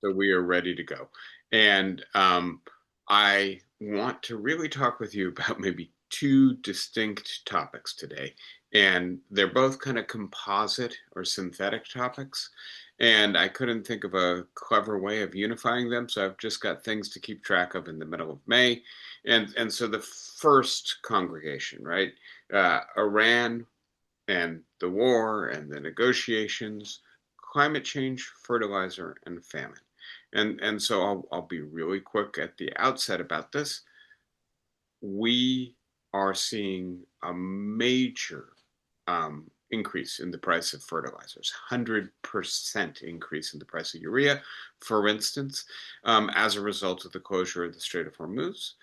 So we are ready to go. And I want to really talk with you about maybe two distinct topics today. And they're both kind of composite or synthetic topics. And I couldn't think of a clever way of unifying them. So I've just got things to keep track of in the middle of May. And so the first congregation, right? Iran and the war and the negotiations, climate change, fertilizer, and famine. And so I'll be really quick at the outset about this. We are seeing a major increase in the price of fertilizers, 100% increase in the price of urea, for instance, as a result of the closure of the Strait of Hormuz.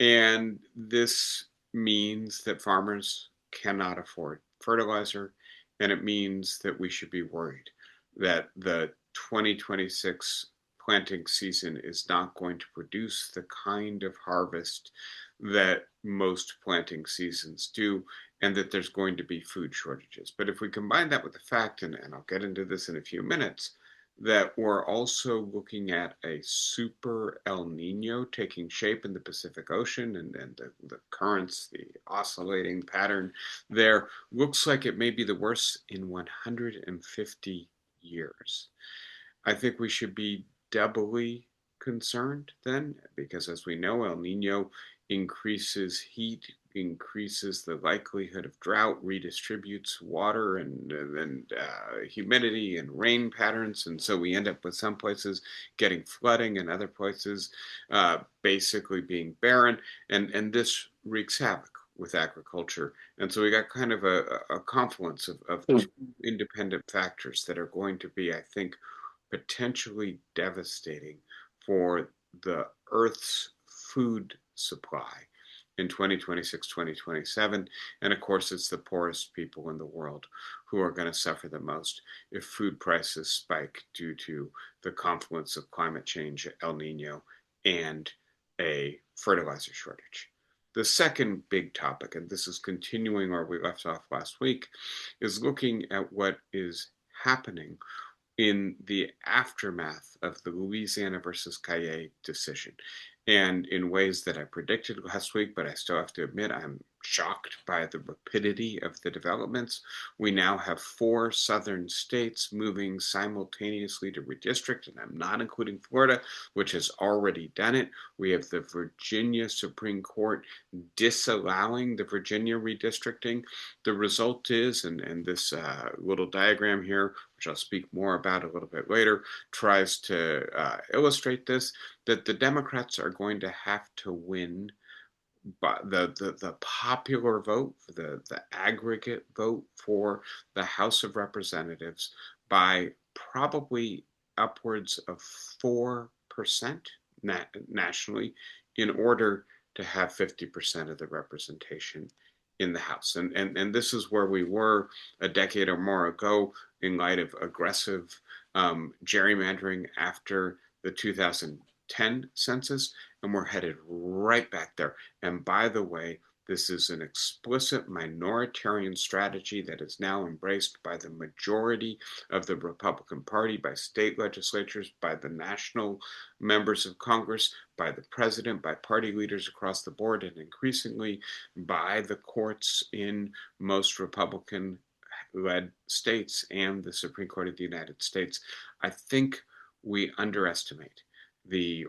And this means that farmers cannot afford fertilizer, and it means that we should be worried that the 2026 planting season is not going to produce the kind of harvest that most planting seasons do, and that there's going to be food shortages. But if we combine that with the fact, and I'll get into this in a few minutes, that we're also looking at a super El Nino taking shape in the Pacific Ocean, and the currents, the oscillating pattern there looks like it may be the worst in 150 years. I think we should be doubly concerned then, because as we know, El Nino increases heat, increases the likelihood of drought, redistributes water and humidity and rain patterns, and so we end up with some places getting flooding and other places basically being barren, and this wreaks havoc with agriculture. And so we got kind of a confluence of two independent factors that are going to be, I think, potentially devastating for the Earth's food supply in 2026, 2027. And of course, it's the poorest people in the world who are going to suffer the most if food prices spike due to the confluence of climate change, El Nino, and a fertilizer shortage. The second big topic, and this is continuing where we left off last week, is looking at what is happening in the aftermath of the Louisiana versus Callais decision. And in ways that I predicted last week, but I still have to admit I'm shocked by the rapidity of the developments. We now have four southern states moving simultaneously to redistrict, and I'm not including Florida, which has already done it. We have the Virginia Supreme Court disallowing the Virginia redistricting. The result is, and this little diagram here, which I'll speak more about a little bit later, tries to illustrate this, that the Democrats are going to have to win the popular vote, the aggregate vote for the House of Representatives by probably upwards of 4% nationally in order to have 50% of the representation in the House. And this is where we were a decade or more ago in light of aggressive gerrymandering after the 2010 census, and we're headed right back there. And by the way, this is an explicit minoritarian strategy that is now embraced by the majority of the Republican Party, by state legislatures, by the national members of Congress, by the president, by party leaders across the board, and increasingly by the courts in most Republican led states and the Supreme Court of the United States. I think we underestimate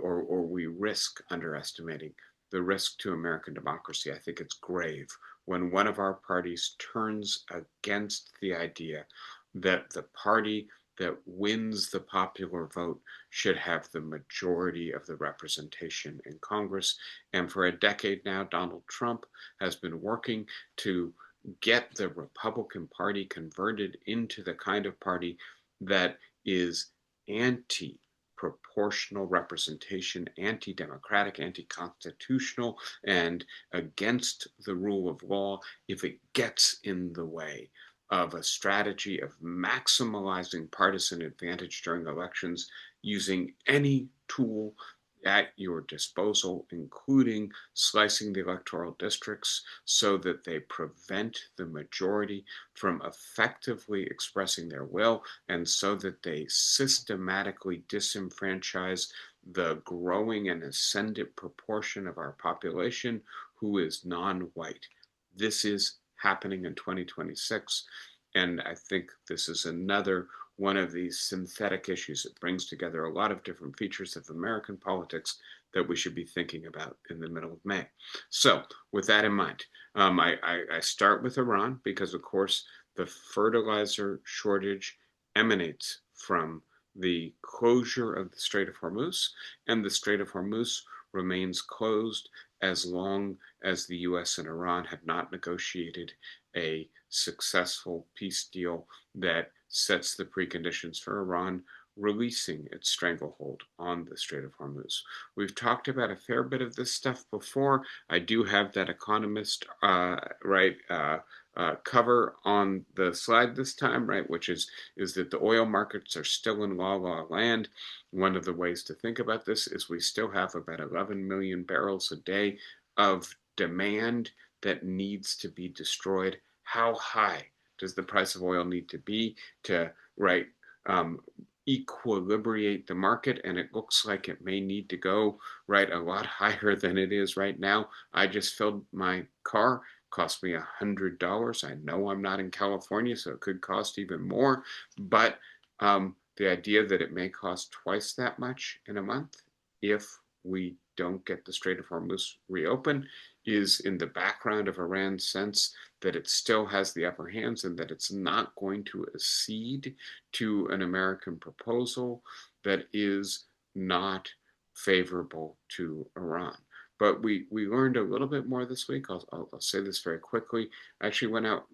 or we risk underestimating the risk to American democracy. I think it's grave when one of our parties turns against the idea that the party that wins the popular vote should have the majority of the representation in Congress. And for a decade now, Donald Trump has been working to get the Republican Party converted into the kind of party that is anti proportional representation, anti democratic, anti constitutional, and against the rule of law if it gets in the way of a strategy of maximizing partisan advantage during elections using any tool at your disposal, including slicing the electoral districts so that they prevent the majority from effectively expressing their will, and so that they systematically disenfranchise the growing and ascendant proportion of our population who is non-white. This is happening in 2026, and I think this is another one of these synthetic issues that brings together a lot of different features of American politics that we should be thinking about in the middle of May. So, with that in mind, I start with Iran because, of course, the fertilizer shortage emanates from the closure of the Strait of Hormuz, and the Strait of Hormuz remains closed as long as the US and Iran have not negotiated a successful peace deal that sets the preconditions for Iran releasing its stranglehold on the Strait of Hormuz. We've talked about a fair bit of this stuff before. I do have that Economist cover on the slide this time, right? Which is that the oil markets are still in la land. One of the ways to think about this is we still have about 11 million barrels a day of demand that needs to be destroyed. How high does the price of oil need to be to equilibrate the market? And it looks like it may need to go a lot higher than it is right now. I just filled my car. Cost me $100. I know I'm not in California, so it could cost even more. But the idea that it may cost twice that much in a month if we don't get the Strait of Hormuz reopened is in the background of Iran's sense that it still has the upper hands and that it's not going to accede to an American proposal that is not favorable to Iran. But we learned a little bit more this week. I'll say this very quickly. I actually went out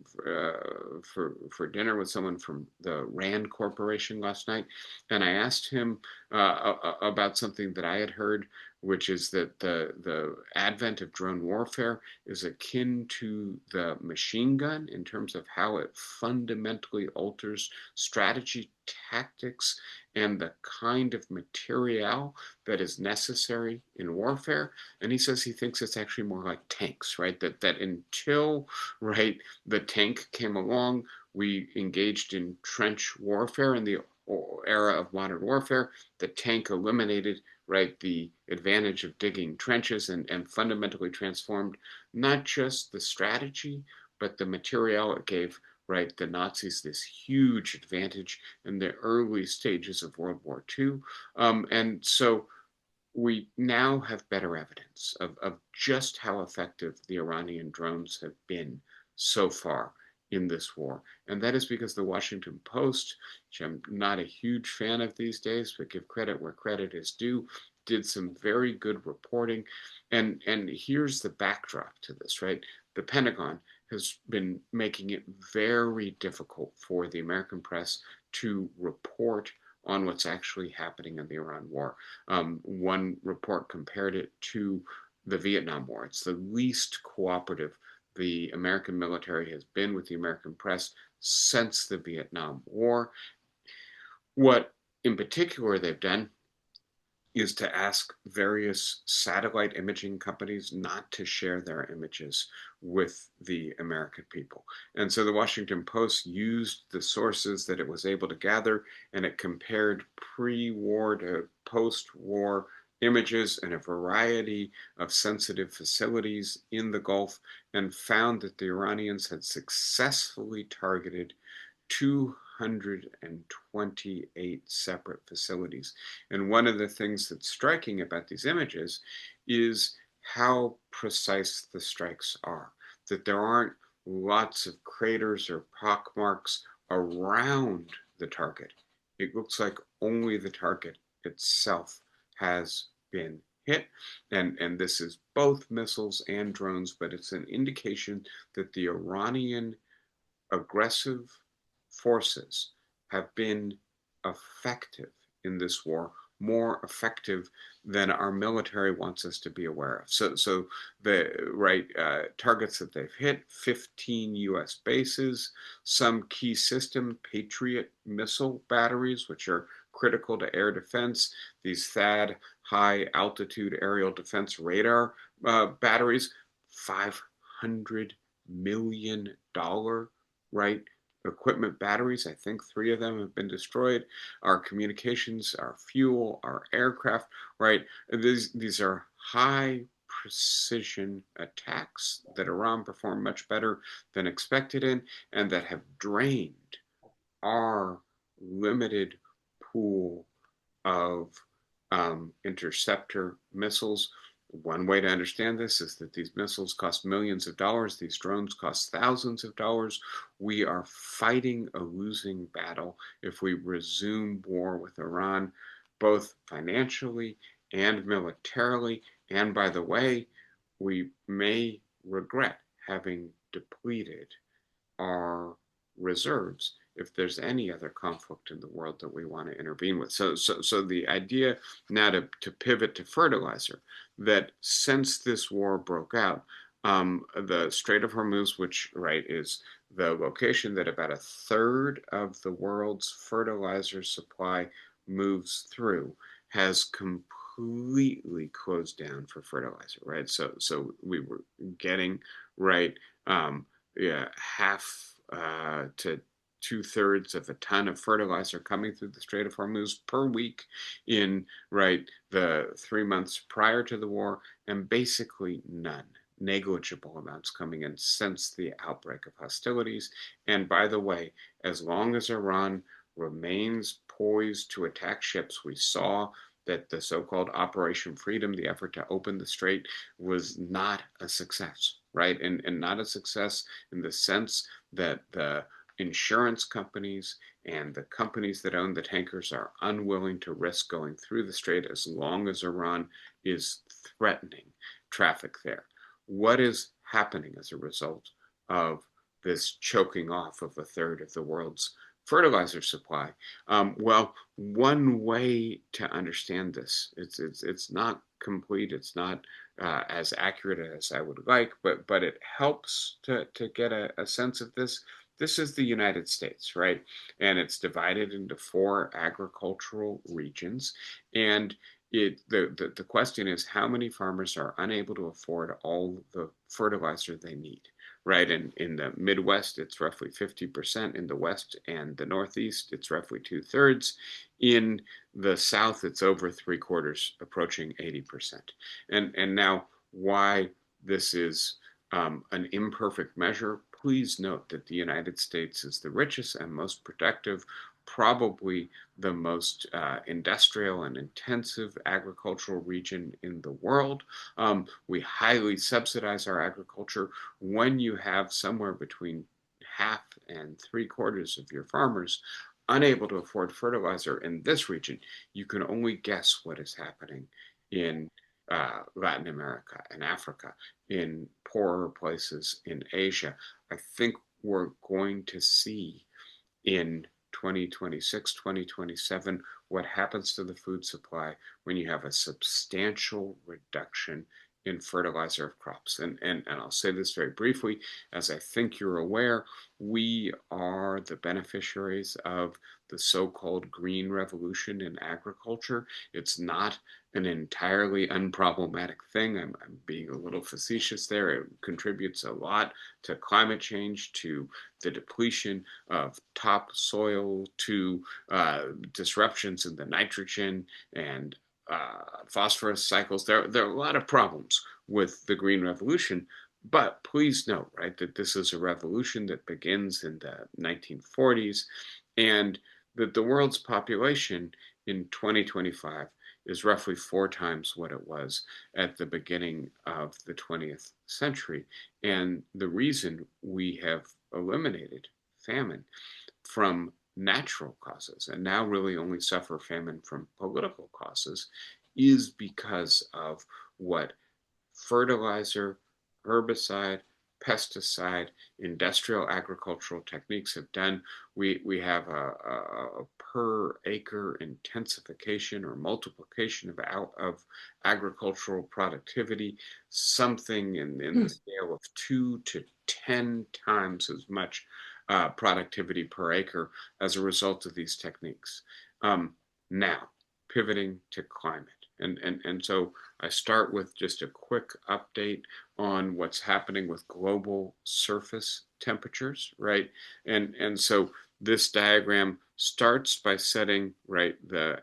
for dinner with someone from the RAND Corporation last night, and I asked him about something that I had heard, which is that the advent of drone warfare is akin to the machine gun in terms of how it fundamentally alters strategy, tactics, and the kind of material that is necessary in warfare. And he says he thinks it's actually more like tanks, right? That until the tank came along, we engaged in trench warfare in the era of modern warfare. The tank eliminated the advantage of digging trenches and fundamentally transformed not just the strategy, but the material it gave the Nazis this huge advantage in the early stages of World War II. And so we now have better evidence of just how effective the Iranian drones have been so far in this war. And that is because the Washington Post, which I'm not a huge fan of these days, but give credit where credit is due, did some very good reporting. And here's the backdrop to this, right? The Pentagon has been making it very difficult for the American press to report on what's actually happening in the Iran war. One report compared it to the Vietnam War. It's the least cooperative the American military has been with the American press since the Vietnam War. What in particular they've done is to ask various satellite imaging companies not to share their images with the American people. And so the Washington Post used the sources that it was able to gather, and it compared pre-war to post-war images in a variety of sensitive facilities in the Gulf, and found that the Iranians had successfully targeted 228 separate facilities. And one of the things that's striking about these images is how precise the strikes are, that there aren't lots of craters or pockmarks around the target. It looks like only the target itself has been hit. And this is both missiles and drones, but it's an indication that the Iranian aggressive forces have been effective in this war, more effective than our military wants us to be aware of. So the targets that they've hit: 15 U.S. bases, some key system Patriot missile batteries, which are critical to air defense, these THAAD high altitude aerial defense radar batteries, $500 million, right? Equipment batteries. I think three of them have been destroyed. Our communications, our fuel, our aircraft, right? These are high precision attacks that Iran performed much better than expected in, and that have drained our limited pool of interceptor missiles. One way to understand this is that these missiles cost millions of dollars. These drones cost thousands of dollars. We are fighting a losing battle if we resume war with Iran, both financially and militarily. And by the way, we may regret having depleted our reserves if there's any other conflict in the world that we want to intervene with. So the idea now to pivot to fertilizer, that since this war broke out, the Strait of Hormuz, which right is the location that about a third of the world's fertilizer supply moves through, has completely closed down for fertilizer, right? So we were getting right yeah, half to two-thirds of a ton of fertilizer coming through the Strait of Hormuz per week in right the 3 months prior to the war, and basically none, negligible amounts coming in since the outbreak of hostilities. And by the way, as long as Iran remains poised to attack ships, we saw that the so-called Operation Freedom, the effort to open the strait, was not a success, right? And not a success in the sense that the insurance companies and the companies that own the tankers are unwilling to risk going through the strait as long as Iran is threatening traffic there. What is happening as a result of this choking off of a third of the world's fertilizer supply? Well, one way to understand this, it's not complete, it's not as accurate as I would like, but it helps to get a sense of this. This is the United States, right? And it's divided into four agricultural regions. And the question is how many farmers are unable to afford all the fertilizer they need, right? And in the Midwest, it's roughly 50%. In the West and the Northeast, it's roughly two-thirds. In the South, it's over three-quarters, approaching 80%. And now, why this is an imperfect measure, please note that the United States is the richest and most productive, probably the most industrial and intensive agricultural region in the world. We highly subsidize our agriculture. When you have somewhere between half and three-quarters of your farmers unable to afford fertilizer in this region, you can only guess what is happening in Latin America and Africa, in poorer places in Asia. I think we're going to see in 2026, 2027, what happens to the food supply when you have a substantial reduction in fertilizer of crops. And I'll say this very briefly, as I think you're aware, we are the beneficiaries of the so-called green revolution in agriculture. It's not an entirely unproblematic thing. I'm being a little facetious there. It contributes a lot to climate change, to the depletion of topsoil, to disruptions in the nitrogen and phosphorus cycles. There are a lot of problems with the Green Revolution, but please note, right, that this is a revolution that begins in the 1940s, and that the world's population in 2025 is roughly 4 times what it was at the beginning of the 20th century. And the reason we have eliminated famine from natural causes and now really only suffer famine from political causes is because of what fertilizer, herbicide, pesticide, industrial agricultural techniques have done. We have a per acre intensification or multiplication of agricultural productivity, something in the scale of 2 to 10 times as much productivity per acre as a result of these techniques. Now, pivoting to climate. And so I start with just a quick update on what's happening with global surface temperatures, right? And so this diagram starts by setting, right, the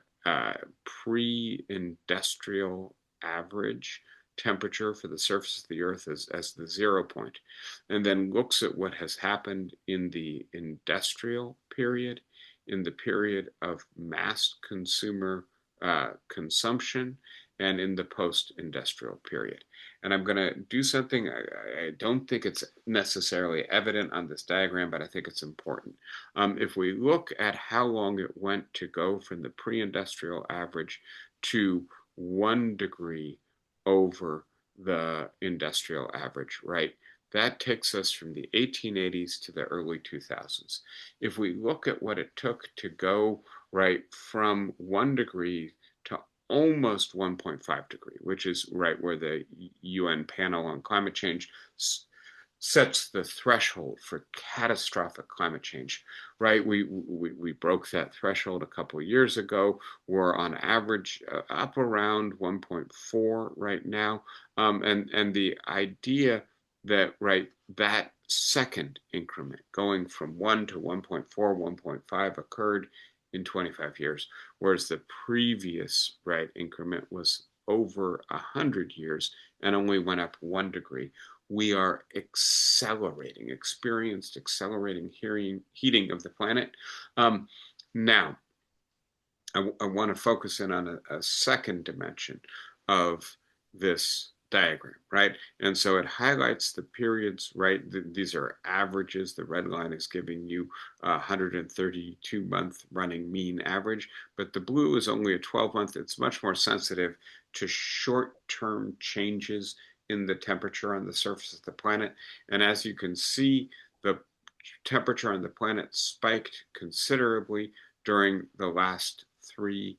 pre-industrial average temperature for the surface of the Earth as the 0 point, and then looks at what has happened in the industrial period, in the period of mass consumer consumption, and in the post-industrial period. And I'm going to do something, I don't think it's necessarily evident on this diagram, but I think it's important. If we look at how long it went to go from the pre-industrial average to 1 degree over the industrial average, right? That takes us from the 1880s to the early 2000s. If we look at what it took to go right from 1 degree to almost 1.5 degree, which is right where the UN panel on climate change sets the threshold for catastrophic climate change, right? We broke that threshold a couple of years ago. We're on average up around 1.4 right now. And the idea that, right, that second increment going from 1 to 1.4, 1.5 occurred in 25 years, whereas the previous, right, increment was over 100 years and only went up 1 degree. We are experienced accelerating heating of the planet. Now, I want to focus in on a second dimension of this diagram, right? And so it highlights the periods, right? These are averages. The red line is giving you a 132-month running mean average, but the blue is only a 12-month. It's much more sensitive to short-term changes in the temperature on the surface of the planet. And as you can see, the temperature on the planet spiked considerably during the last 3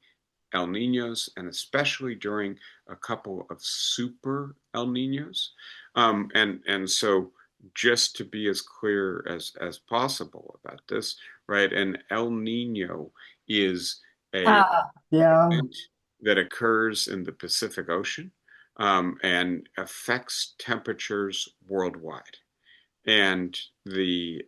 El Ninos, and especially during a couple of super El Ninos. And so just to be as clear as possible about this, right, an El Nino is a Yeah. event that occurs in the Pacific Ocean, and affects temperatures worldwide. And the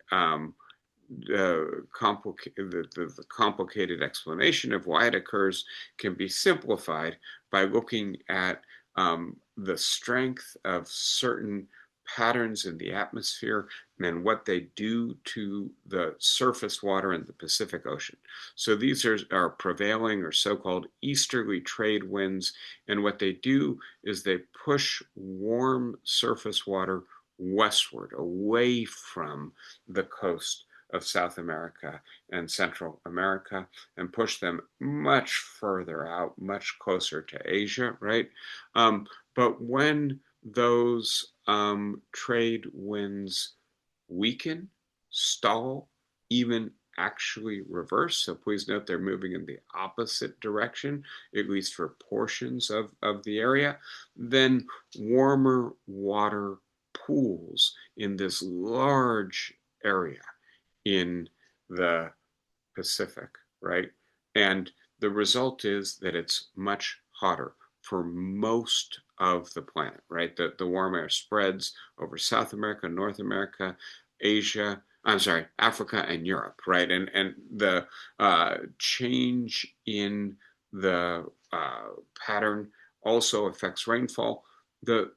complicated explanation of why it occurs can be simplified by looking at the strength of certain patterns in the atmosphere and what they do to the surface water in the Pacific Ocean. So these are prevailing or so-called easterly trade winds, and what they do is they push warm surface water westward, away from the coast of South America and Central America, and push them much further out, much closer to Asia, right? But when those trade winds weaken, stall, even actually reverse, so please note they're moving in the opposite direction, at least for portions of the area, then warmer water pools in this large area in the Pacific, right? And the result is that it's much hotter for most of the planet, right? The warm air spreads over South America, North America, Asia, I'm sorry, Africa and Europe, right? And the change in the pattern also affects rainfall. The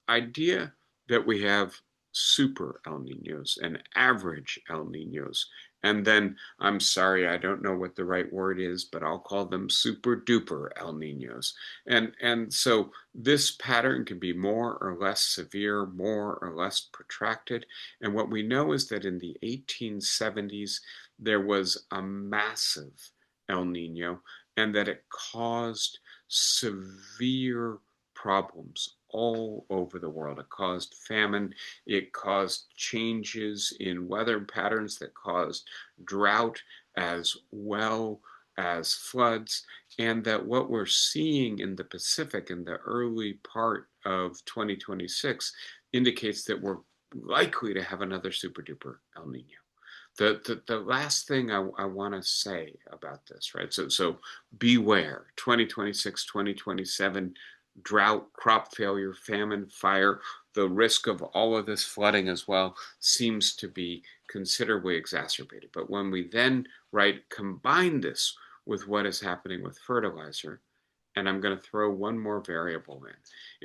idea that we have super El Ninos and average El Ninos, and then, I'm sorry, I don't know what the right word is, but I'll call them super duper El Ninos. And so this pattern can be more or less severe, more or less protracted. And what we know is that in the 1870s, there was a massive El Nino, and that it caused severe problems all over the world. It caused famine. It caused changes in weather patterns that caused drought as well as floods. And that what we're seeing in the Pacific in the early part of 2026 indicates that we're likely to have another super duper El Nino. The last thing I want to say about this, right? So beware 2026, 2027 drought, crop failure, famine, fire. The risk of all of this flooding as well seems to be considerably exacerbated. But when we then, right, combine this with what is happening with fertilizer, and I'm going to throw one more variable in.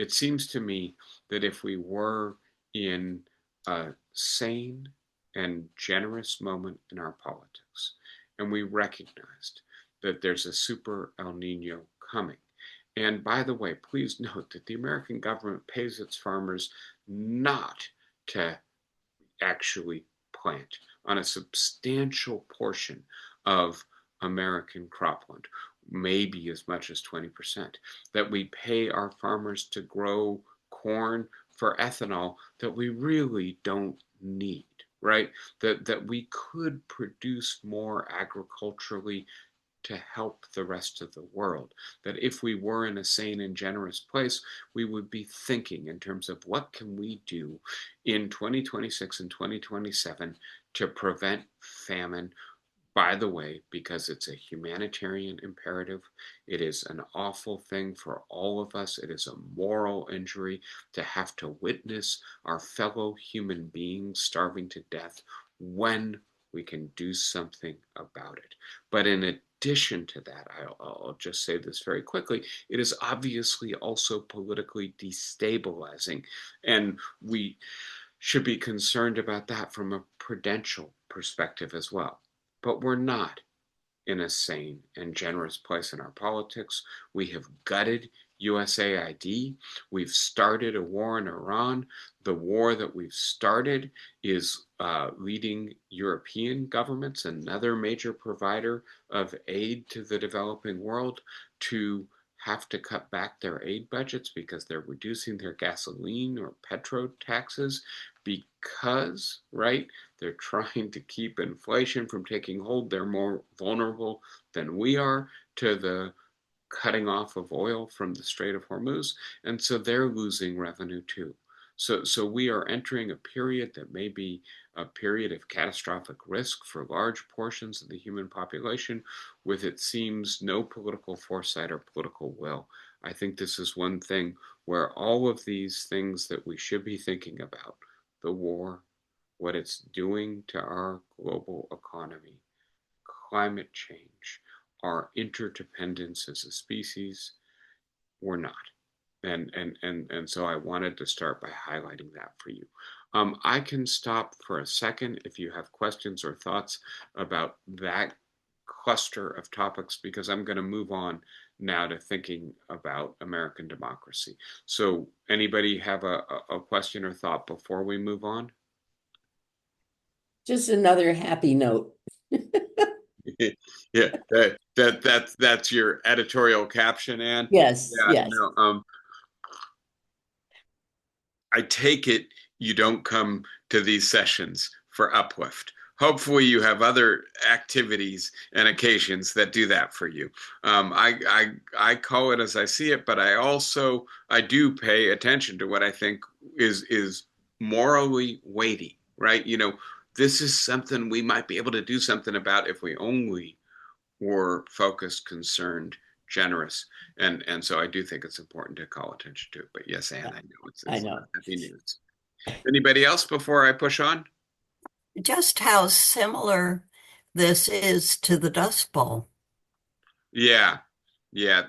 It seems to me that if we were in a sane and generous moment in our politics, and we recognized that there's a super El Nino coming. And by the way, please note that the American government pays its farmers not to actually plant on a substantial portion of American cropland, maybe as much as 20%, that we pay our farmers to grow corn for ethanol that we really don't need, right? That we could produce more agriculturally to help the rest of the world. That if we were in a sane and generous place, we would be thinking in terms of what can we do in 2026 and 2027 to prevent famine. By the way, because it's a humanitarian imperative, it is an awful thing for all of us. It is a moral injury to have to witness our fellow human beings starving to death when we can do something about it. But in addition to that, I'll just say this very quickly, it is obviously also politically destabilizing. And we should be concerned about that from a prudential perspective as well. But we're not in a sane and generous place in our politics. We have gutted USAID. We've started a war in Iran. The war that we've started is leading European governments, another major provider of aid to the developing world, to have to cut back their aid budgets because they're reducing their gasoline or petro taxes because, right, they're trying to keep inflation from taking hold. They're more vulnerable than we are to the cutting off of oil from the Strait of Hormuz. And so they're losing revenue too. So we are entering a period that may be a period of catastrophic risk for large portions of the human population with, it seems, no political foresight or political will. I think this is one thing where all of these things that we should be thinking about, the war, what it's doing to our global economy, climate change, our interdependence as a species, we're not. And so I wanted to start by highlighting that for you. I can stop for a second if you have questions or thoughts about that cluster of topics, because I'm going to move on now to thinking about American democracy. So anybody have a question or thought before we move on? Just another happy note. Yeah, that's your editorial caption, Ann. Yes, Yeah, yes. no, I take it you don't come to these sessions for uplift. Hopefully, you have other activities and occasions that do that for you. I call it as I see it, but I do pay attention to what I think is morally weighty, right? You know, this is something we might be able to do something about if we only were focused, concerned, generous, and so I do think it's important to call attention to it. But yes, Anne, I know I it's not know. happy news. Anybody else before I push on? Just how similar this is to the Dust Bowl. Yeah, yeah.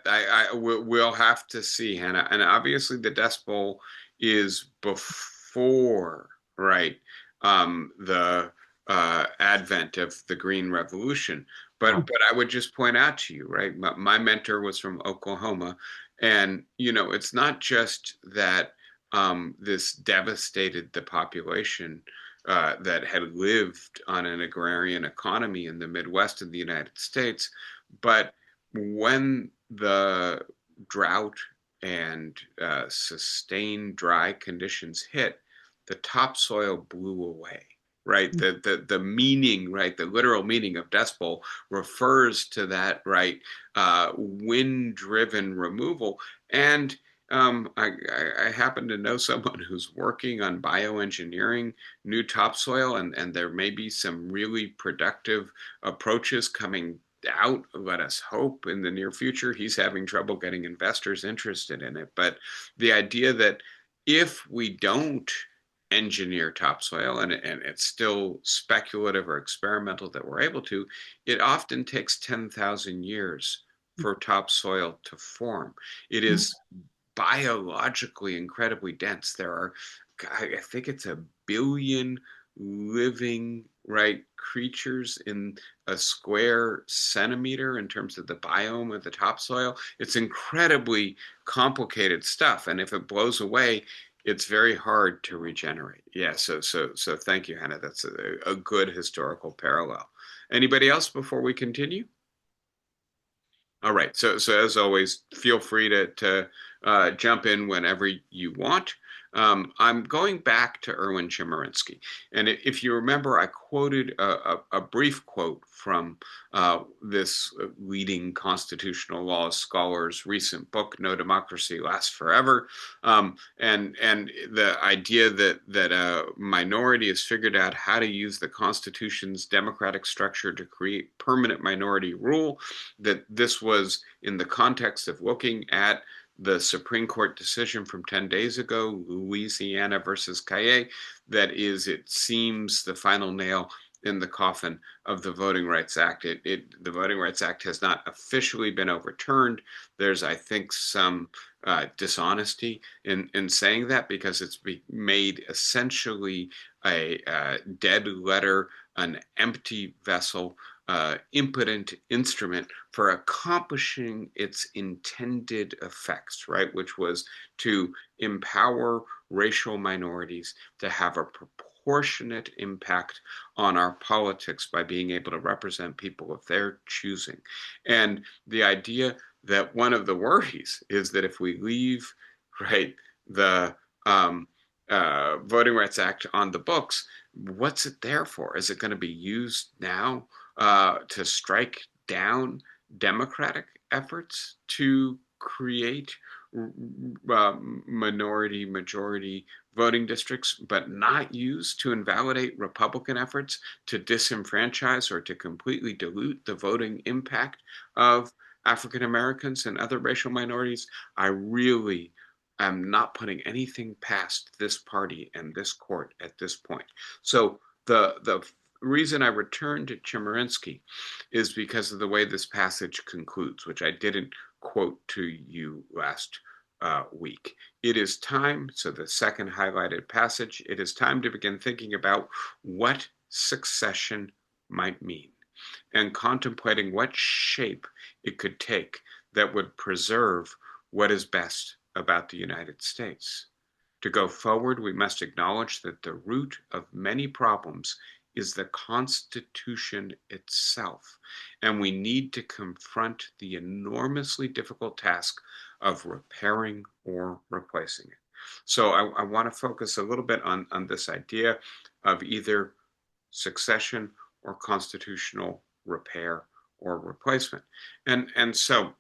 We'll have to see, Hannah. And obviously, the Dust Bowl is before, right, the advent of the Green Revolution. But I would just point out to you, right? My mentor was from Oklahoma, and you know, it's not just that this devastated the population that had lived on an agrarian economy in the Midwest of the United States, but when the drought and sustained dry conditions hit, the topsoil blew away. Right, the meaning, right, the literal meaning of Dust Bowl refers to that, right, wind-driven removal, and I happen to know someone who's working on bioengineering new topsoil, and there may be some really productive approaches coming out. Let us hope in the near future. He's having trouble getting investors interested in it. But the idea that if we don't engineer topsoil, and it's still speculative or experimental that we're able to, it often takes 10,000 years for topsoil to form. It is biologically incredibly dense. There are, I think it's a billion living, right, creatures in a square centimeter in terms of the biome of the topsoil. It's incredibly complicated stuff, and if it blows away, it's very hard to regenerate. Yeah, so thank you, Hannah. That's a good historical parallel. Anybody else before we continue? All right. So as always, feel free to jump in whenever you want. I'm going back to Erwin Chemerinsky, and if you remember, I quoted a brief quote from this leading constitutional law scholar's recent book, "No Democracy Lasts Forever," and the idea that a minority has figured out how to use the Constitution's democratic structure to create permanent minority rule. That this was in the context of looking at the Supreme Court decision from 10 days ago, Louisiana versus Callais, that is, it seems, the final nail in the coffin of the Voting Rights Act. The Voting Rights Act has not officially been overturned. There's, I think, some dishonesty in saying that, because it's made essentially a dead letter, an empty vessel, impotent instrument for accomplishing its intended effects, right? Which was to empower racial minorities to have a proportionate impact on our politics by being able to represent people of their choosing. And the idea that one of the worries is that if we leave, right, the Voting Rights Act on the books, what's it there for? Is it going to be used now to strike down democratic efforts to create minority majority voting districts, but not used to invalidate Republican efforts to disenfranchise or to completely dilute the voting impact of African Americans and other racial minorities? I really am not putting anything past this party and this court at this point. So the reason I returned to Chemerinsky is because of the way this passage concludes, which I didn't quote to you last week. It is time, so the second highlighted passage, it is time to begin thinking about what succession might mean and contemplating what shape it could take that would preserve what is best about the United States. To go forward, we must acknowledge that the root of many problems is the Constitution itself, and we need to confront the enormously difficult task of repairing or replacing it. So I want to focus a little bit on this idea of either succession or constitutional repair or replacement. And so,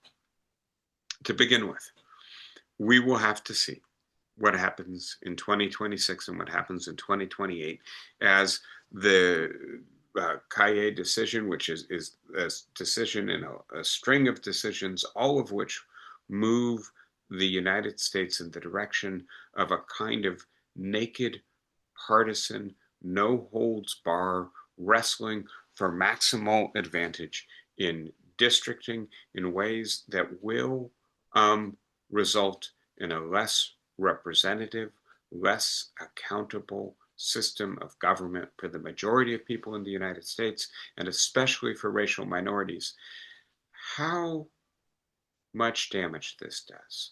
to begin with, we will have to see what happens in 2026 and what happens in 2028 as the Callais decision, which is a decision in a string of decisions, all of which move the United States in the direction of a kind of naked, partisan, no holds bar wrestling for maximal advantage in districting in ways that will result in a less representative, less accountable system of government for the majority of people in the United States, and especially for racial minorities. How much damage this does,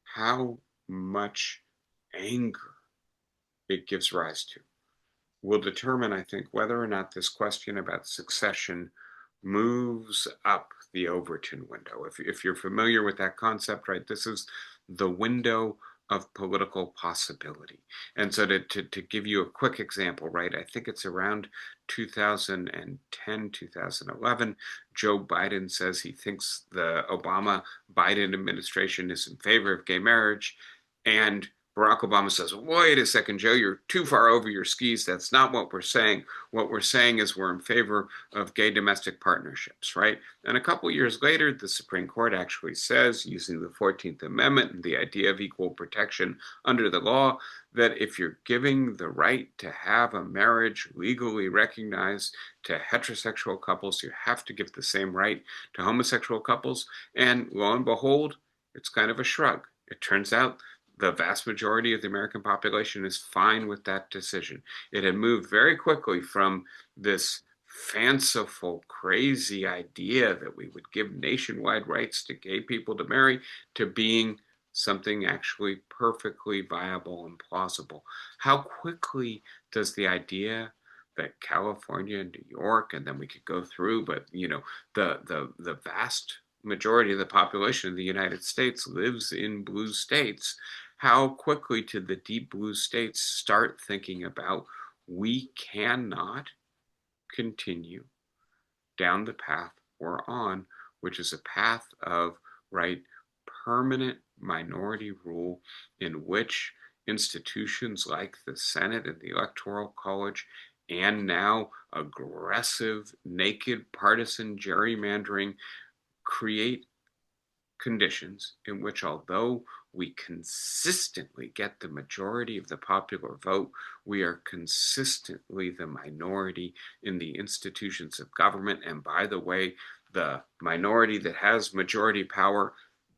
how much anger it gives rise to, will determine, I think, whether or not this question about succession moves up the Overton window. If you're familiar with that concept, right, this is the window of political possibility. And so to give you a quick example, right, I think it's around 2010, 2011, Joe Biden says he thinks the Obama-Biden administration is in favor of gay marriage. And Barack Obama says, wait a second, Joe, you're too far over your skis. That's not what we're saying. What we're saying is we're in favor of gay domestic partnerships, right? And a couple years later, the Supreme Court actually says, using the 14th Amendment and the idea of equal protection under the law, that if you're giving the right to have a marriage legally recognized to heterosexual couples, you have to give the same right to homosexual couples. And lo and behold, it's kind of a shrug. It turns out the vast majority of the American population is fine with that decision. It had moved very quickly from this fanciful, crazy idea that we would give nationwide rights to gay people to marry to being something actually perfectly viable and plausible. How quickly does the idea that California and New York, and then we could go through, but the vast majority of the population of the United States lives in blue states. How quickly did the deep blue states start thinking about we cannot continue down the path we're on, which is a path of permanent minority rule in which institutions like the Senate and the Electoral College and now aggressive, naked partisan gerrymandering create conditions in which, although we consistently get the majority of the popular vote, we are consistently the minority in the institutions of government. And by the way, the minority that has majority power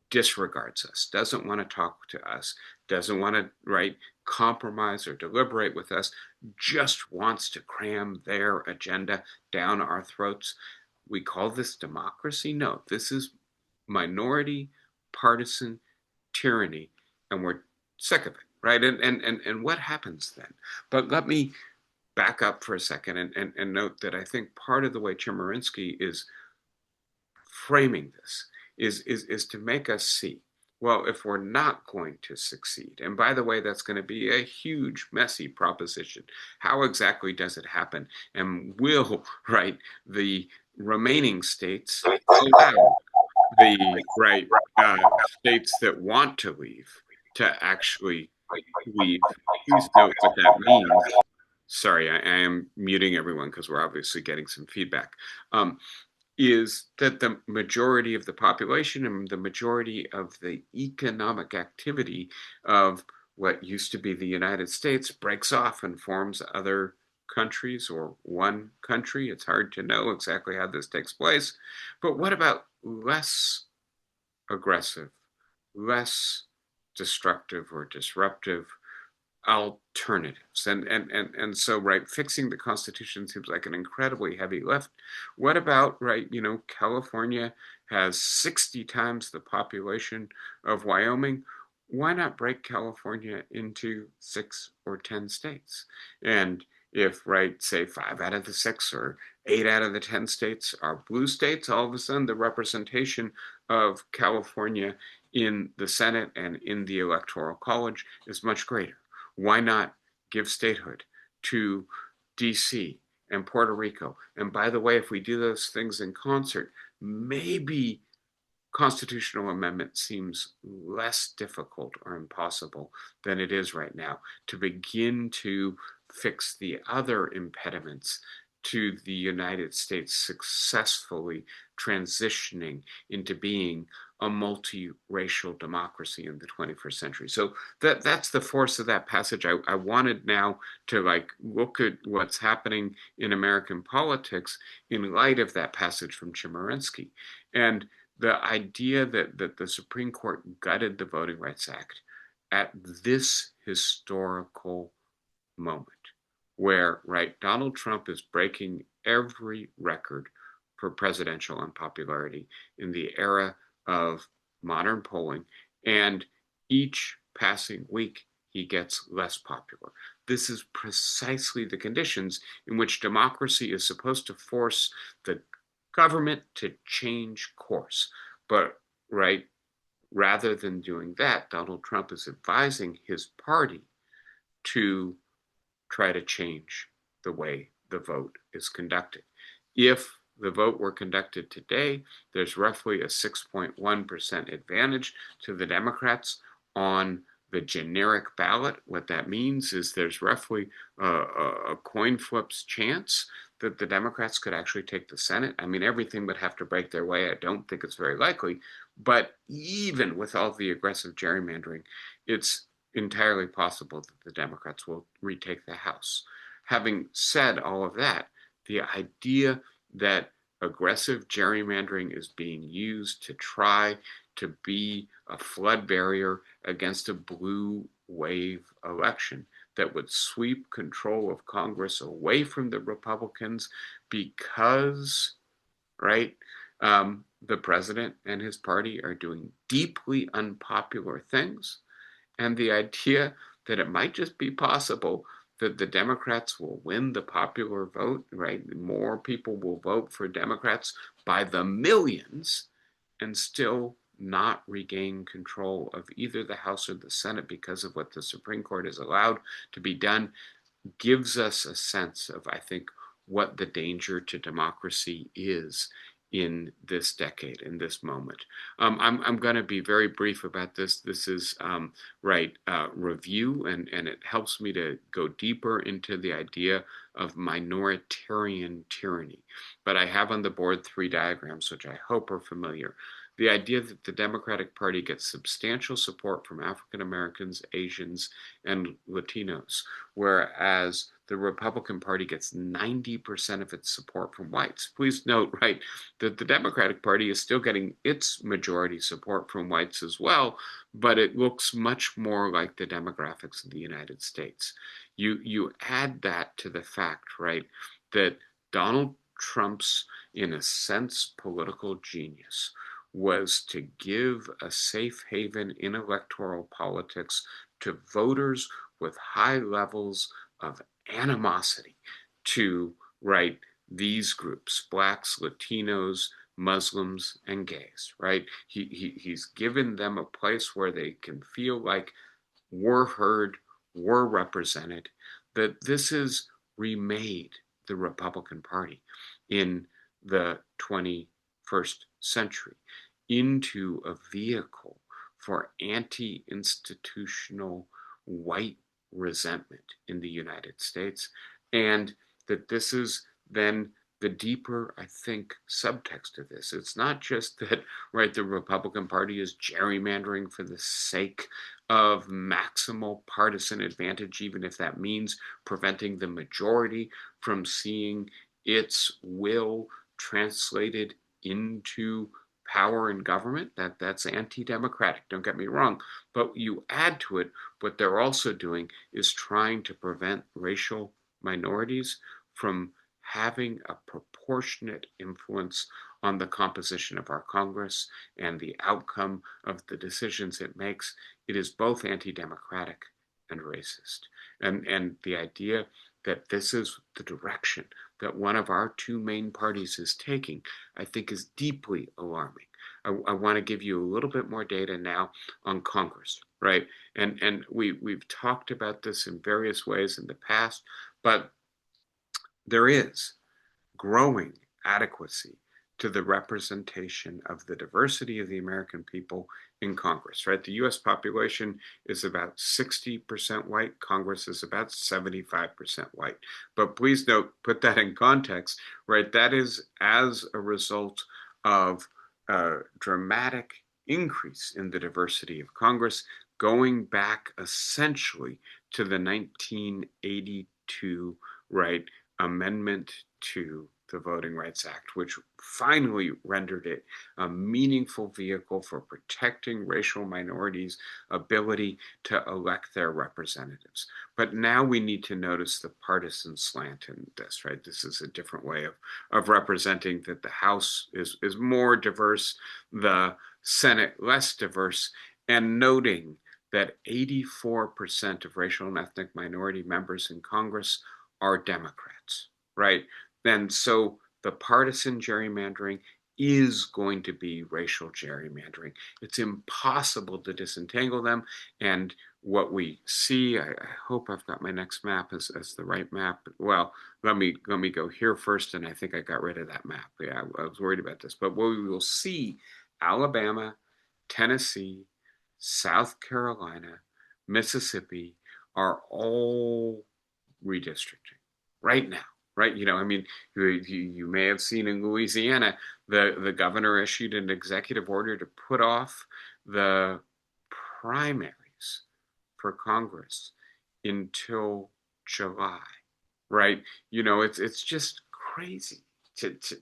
disregards us, doesn't want to talk to us, doesn't want to compromise or deliberate with us, just wants to cram their agenda down our throats. We call this democracy? No, this is minority partisan tyranny, and we're sick of it, right? And what happens then? But let me back up for a second and note that I think part of the way Chemerinsky is framing this is to make us see, well, if we're not going to succeed, and by the way, that's going to be a huge, messy proposition. How exactly does it happen? And will, the remaining states allow the states that want to leave to actually leave? Please note what that means. Sorry, I am muting everyone because we're obviously getting some feedback. Is that the majority of the population and the majority of the economic activity of what used to be the United States breaks off and forms other countries or one country. It's hard to know exactly how this takes place. But what about less aggressive, less destructive or disruptive alternatives? And so fixing the Constitution seems like an incredibly heavy lift. What about California has 60 times the population of Wyoming. Why not break California into 6 or 10 states? And if say 5 out of the 6 or 8 out of the 10 states are blue states, all of a sudden the representation of California in the Senate and in the Electoral College is much greater. Why not give statehood to DC and Puerto Rico? And by the way, if we do those things in concert, maybe constitutional amendment seems less difficult or impossible than it is right now to begin to fix the other impediments to the United States successfully transitioning into being a multiracial democracy in the 21st century. So that's the force of that passage. I wanted now to look at what's happening in American politics in light of that passage from Chemerinsky. And the idea that the Supreme Court gutted the Voting Rights Act at this historical moment where, Donald Trump is breaking every record for presidential unpopularity in the era of modern polling, and each passing week he gets less popular. This is precisely the conditions in which democracy is supposed to force the government to change course. But rather than doing that, Donald Trump is advising his party to try to change the way the vote is conducted. If the vote were conducted today, there's roughly a 6.1% advantage to the Democrats on the generic ballot. What that means is there's roughly a coin flip's chance that the Democrats could actually take the Senate. I mean, everything would have to break their way. I don't think it's very likely. But even with all the aggressive gerrymandering, it's entirely possible that the Democrats will retake the House. Having said all of that, the idea that aggressive gerrymandering is being used to try to be a flood barrier against a blue wave election that would sweep control of Congress away from the Republicans because, right, the president and his party are doing deeply unpopular things, and the idea that it might just be possible that the Democrats will win the popular vote, right? More people will vote for Democrats by the millions and still not regain control of either the House or the Senate because of what the Supreme Court has allowed to be done, gives us a sense of, I think, what the danger to democracy is in this decade, in this moment. I'm going to be very brief about this. This is review, and it helps me to go deeper into the idea of minoritarian tyranny. But I have on the board 3 diagrams, which I hope are familiar. The idea that the Democratic Party gets substantial support from African Americans, Asians, and Latinos, whereas the Republican Party gets 90% of its support from whites. Please note, right, that the Democratic Party is still getting its majority support from whites as well, but it looks much more like the demographics of the United States. You add that to the fact, right, that Donald Trump's, in a sense, political genius was to give a safe haven in electoral politics to voters with high levels of animosity to, right, these groups, blacks, Latinos, Muslims, and gays, right? He's given them a place where they can feel like we're heard, we're represented, that this has remade the Republican Party in the 21st century into a vehicle for anti-institutional white resentment in the United States, and that this is then the deeper, I think, subtext of this. It's not just that, right, the Republican Party is gerrymandering for the sake of maximal partisan advantage, even if that means preventing the majority from seeing its will translated into power in government. That's anti-democratic, don't get me wrong, but you add to it what they're also doing is trying to prevent racial minorities from having a proportionate influence on the composition of our Congress and the outcome of the decisions it makes. It is both anti-democratic and racist. And the idea that this is the direction that one of our 2 main parties is taking, I think is deeply alarming. I want to give you a little bit more data now on Congress, right? And we've talked about this in various ways in the past, but there is growing adequacy to the representation of the diversity of the American people in Congress, right? The US population is about 60% white. Congress is about 75% white. But please note, put that in context, right? That is as a result of a dramatic increase in the diversity of Congress going back essentially to the 1982, right, amendment to the Voting Rights Act, which finally rendered it a meaningful vehicle for protecting racial minorities' ability to elect their representatives. But now we need to notice the partisan slant in this, right? This is a different way of representing that the House is more diverse, the Senate less diverse, and noting that 84% of racial and ethnic minority members in Congress are Democrats, right? And so the partisan gerrymandering is going to be racial gerrymandering. It's impossible to disentangle them. And what we see, I hope I've got my next map as the right map. Well, let me go here first, and I think I got rid of that map. Yeah, I was worried about this. But what we will see, Alabama, Tennessee, South Carolina, Mississippi are all redistricting right now, right? I mean, you may have seen in Louisiana, the governor issued an executive order to put off the primaries for Congress until July, right? It's just crazy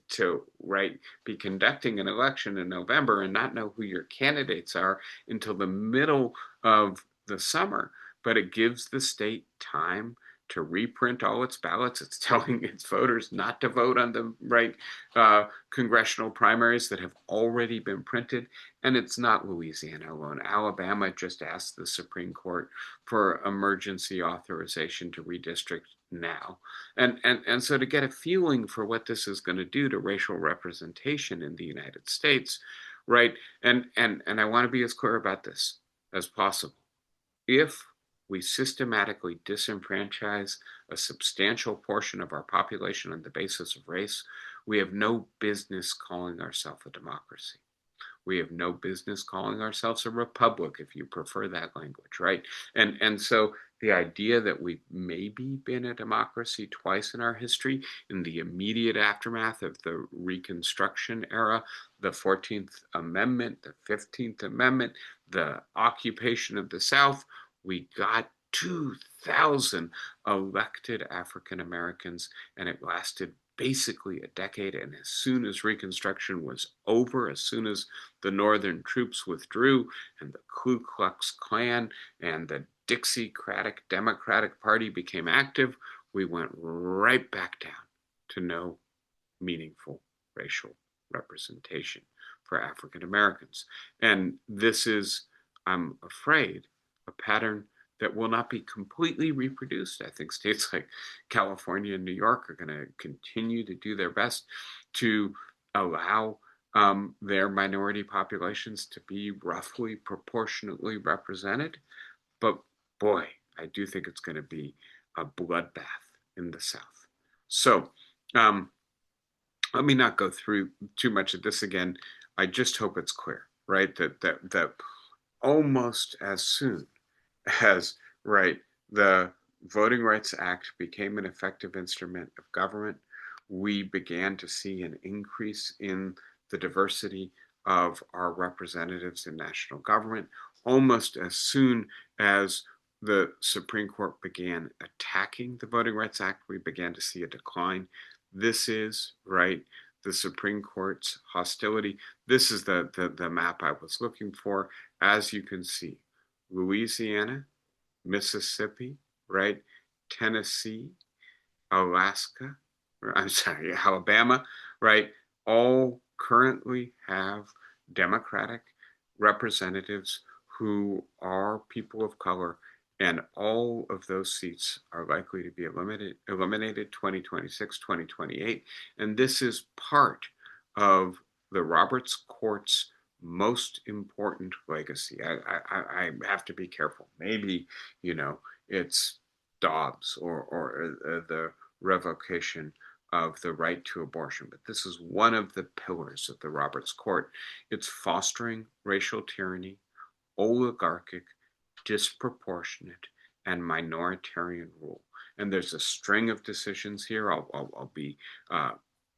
to right be conducting an election in November and not know who your candidates are until the middle of the summer. But it gives the state time to reprint all its ballots. It's telling its voters not to vote on the right congressional primaries that have already been printed. And it's not Louisiana alone. Alabama just asked the Supreme Court for emergency authorization to redistrict now. And so to get a feeling for what this is going to do to racial representation in the United States, right? And I want to be as clear about this as possible. If we systematically disenfranchise a substantial portion of our population on the basis of race, we have no business calling ourselves a democracy. We have no business calling ourselves a republic, if you prefer that language, right? And so the idea that we've maybe been a democracy twice in our history, in the immediate aftermath of the Reconstruction era, the 14th Amendment, the 15th Amendment, the occupation of the South, we got 2,000 elected African Americans, and it lasted basically a decade. And as soon as Reconstruction was over, as soon as the Northern troops withdrew and the Ku Klux Klan and the Dixiecratic Democratic Party became active, we went right back down to no meaningful racial representation for African Americans. And this is, I'm afraid, a pattern that will not be completely reproduced. I think states like California and New York are going to continue to do their best to allow their minority populations to be roughly proportionately represented. But boy, I do think it's going to be a bloodbath in the South. So let me not go through too much of this again. I just hope it's clear, right? That almost as soon as, right, the Voting Rights Act became an effective instrument of government, we began to see an increase in the diversity of our representatives in national government. Almost as soon as the Supreme Court began attacking the Voting Rights Act, we began to see a decline. This is, right, the Supreme Court's hostility. This is the map I was looking for. As you can see, Louisiana, Mississippi, right, Tennessee, Alaska, Alabama, right, all currently have Democratic representatives who are people of color, and all of those seats are likely to be eliminated 2026, 2028. And this is part of the Roberts Court's most important legacy. I have to be careful. Maybe, it's Dobbs or the revocation of the right to abortion, but this is one of the pillars of the Roberts Court. It's fostering racial tyranny, oligarchic, disproportionate, and minoritarian rule. And there's a string of decisions here. I'll be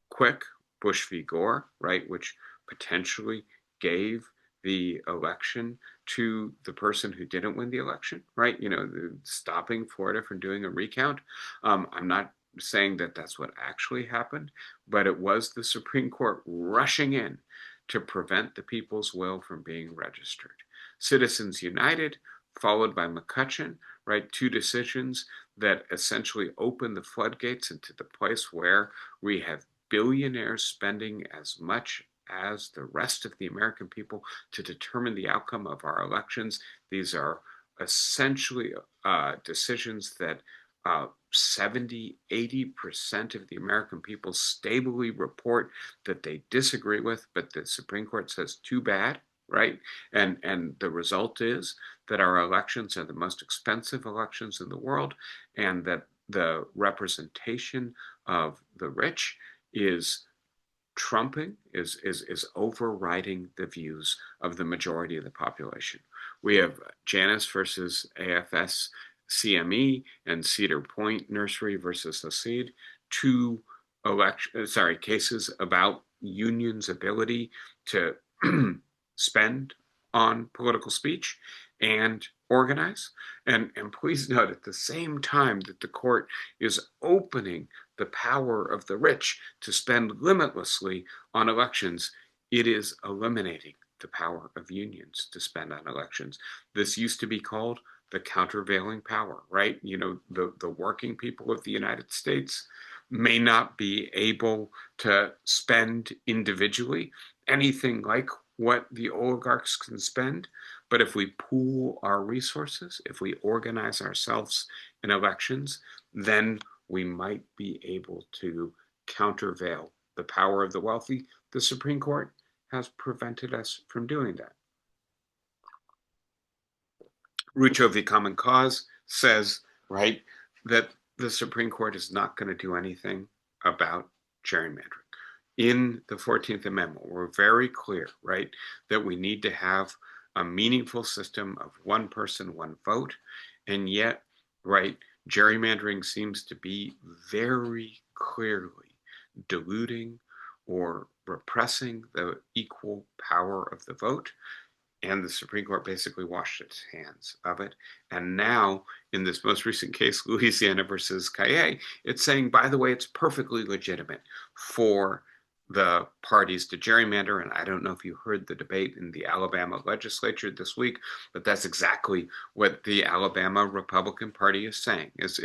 quick. Bush v. Gore, right, which potentially gave the election to the person who didn't win the election, right? Stopping Florida from doing a recount. I'm not saying that that's what actually happened, but it was the Supreme Court rushing in to prevent the people's will from being registered. Citizens United, followed by McCutcheon, right? Two decisions that essentially open the floodgates into the place where we have billionaires spending as much as the rest of the American people to determine the outcome of our elections. These are essentially decisions that 70, 80% of the American people stably report that they disagree with, but the Supreme Court says too bad, right? And the result is that our elections are the most expensive elections in the world, and that the representation of the rich is overriding the views of the majority of the population. We have Janus versus AFS CME and Cedar Point Nursery versus Lasid, two cases about unions' ability to spend on political speech and organize. And please note, at the same time that the court is opening the power of the rich to spend limitlessly on elections, it is eliminating the power of unions to spend on elections. This used to be called the countervailing power, right? You know, the working people of the United States may not be able to spend individually anything like what the oligarchs can spend. But if we pool our resources, if we organize ourselves in elections, then we might be able to countervail the power of the wealthy. The Supreme Court has prevented us from doing that. Rucho v. Common Cause says, right, that the Supreme Court is not going to do anything about gerrymandering. In the 14th Amendment, we're very clear, right, that we need to have a meaningful system of one person, one vote. And yet, right, gerrymandering seems to be very clearly diluting or repressing the equal power of the vote. And the Supreme Court basically washed its hands of it. And now, in this most recent case, Louisiana versus Callais, it's saying, by the way, it's perfectly legitimate for the parties to gerrymander. And I don't know if you heard the debate in the Alabama legislature this week, but that's exactly what the Alabama Republican Party is saying. Is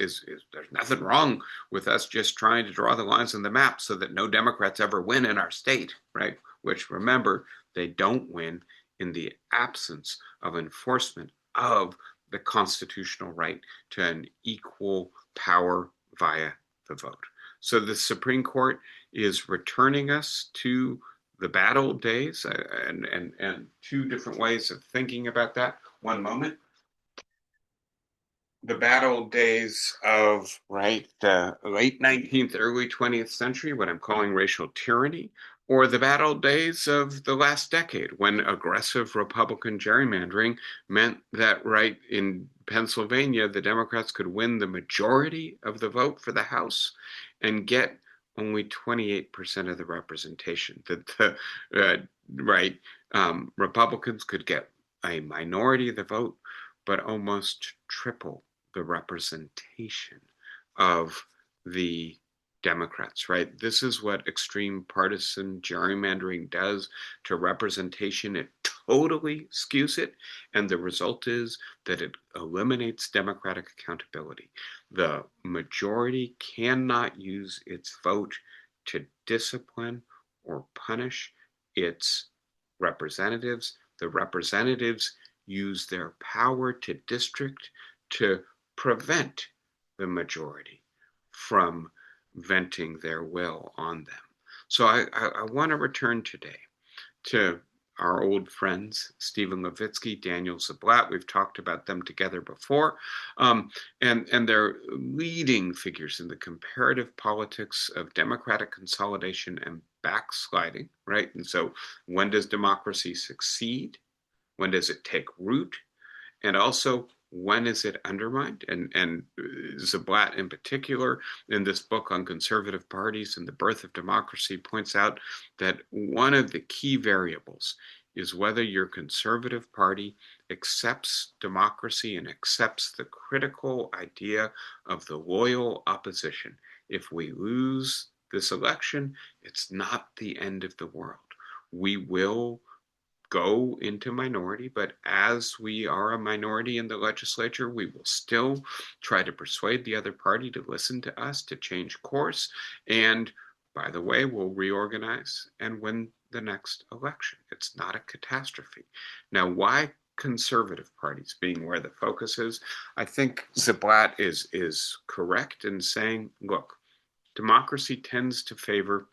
there's nothing wrong with us just trying to draw the lines on the map so that no Democrats ever win in our state, right? Which, remember, they don't win in the absence of enforcement of the constitutional right to an equal power via the vote. So the Supreme Court is returning us to the bad old days, and two different ways of thinking about that. One moment. The bad old days of, right, the late 19th, early 20th century, what I'm calling racial tyranny, or the bad old days of the last decade when aggressive Republican gerrymandering meant that, right, in Pennsylvania, the Democrats could win the majority of the vote for the House and get only 28% of the representation. That the Republicans could get a minority of the vote, but almost triple the representation of the Democrats, right? This is what extreme partisan gerrymandering does to representation. It totally skews it, and the result is that it eliminates democratic accountability. The majority cannot use its vote to discipline or punish its representatives. The representatives use their power to district to prevent the majority from venting their will on them. So I want to return today to our old friends, Stephen Levitsky, Daniel Zablat. We've talked about them together before. And they're leading figures in the comparative politics of democratic consolidation and backsliding, right? And so when does democracy succeed? When does it take root? And also, when is it undermined? And Zablat in particular, in this book on conservative parties and the birth of democracy, points out that one of the key variables is whether your conservative party accepts democracy and accepts the critical idea of the loyal opposition. If we lose this election, it's not the end of the world. We will go into minority, but as we are a minority in the legislature, we will still try to persuade the other party to listen to us, to change course, and by the way, we'll reorganize and win the next election. It's not a catastrophe. Now, why conservative parties being where the focus is, I think Ziblatt is correct in saying, look, democracy tends to favor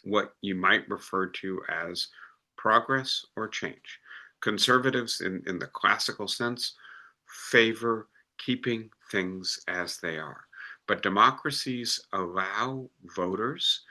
what you might refer to as progress or change. Conservatives, in the classical sense, favor keeping things as they are. But democracies allow voters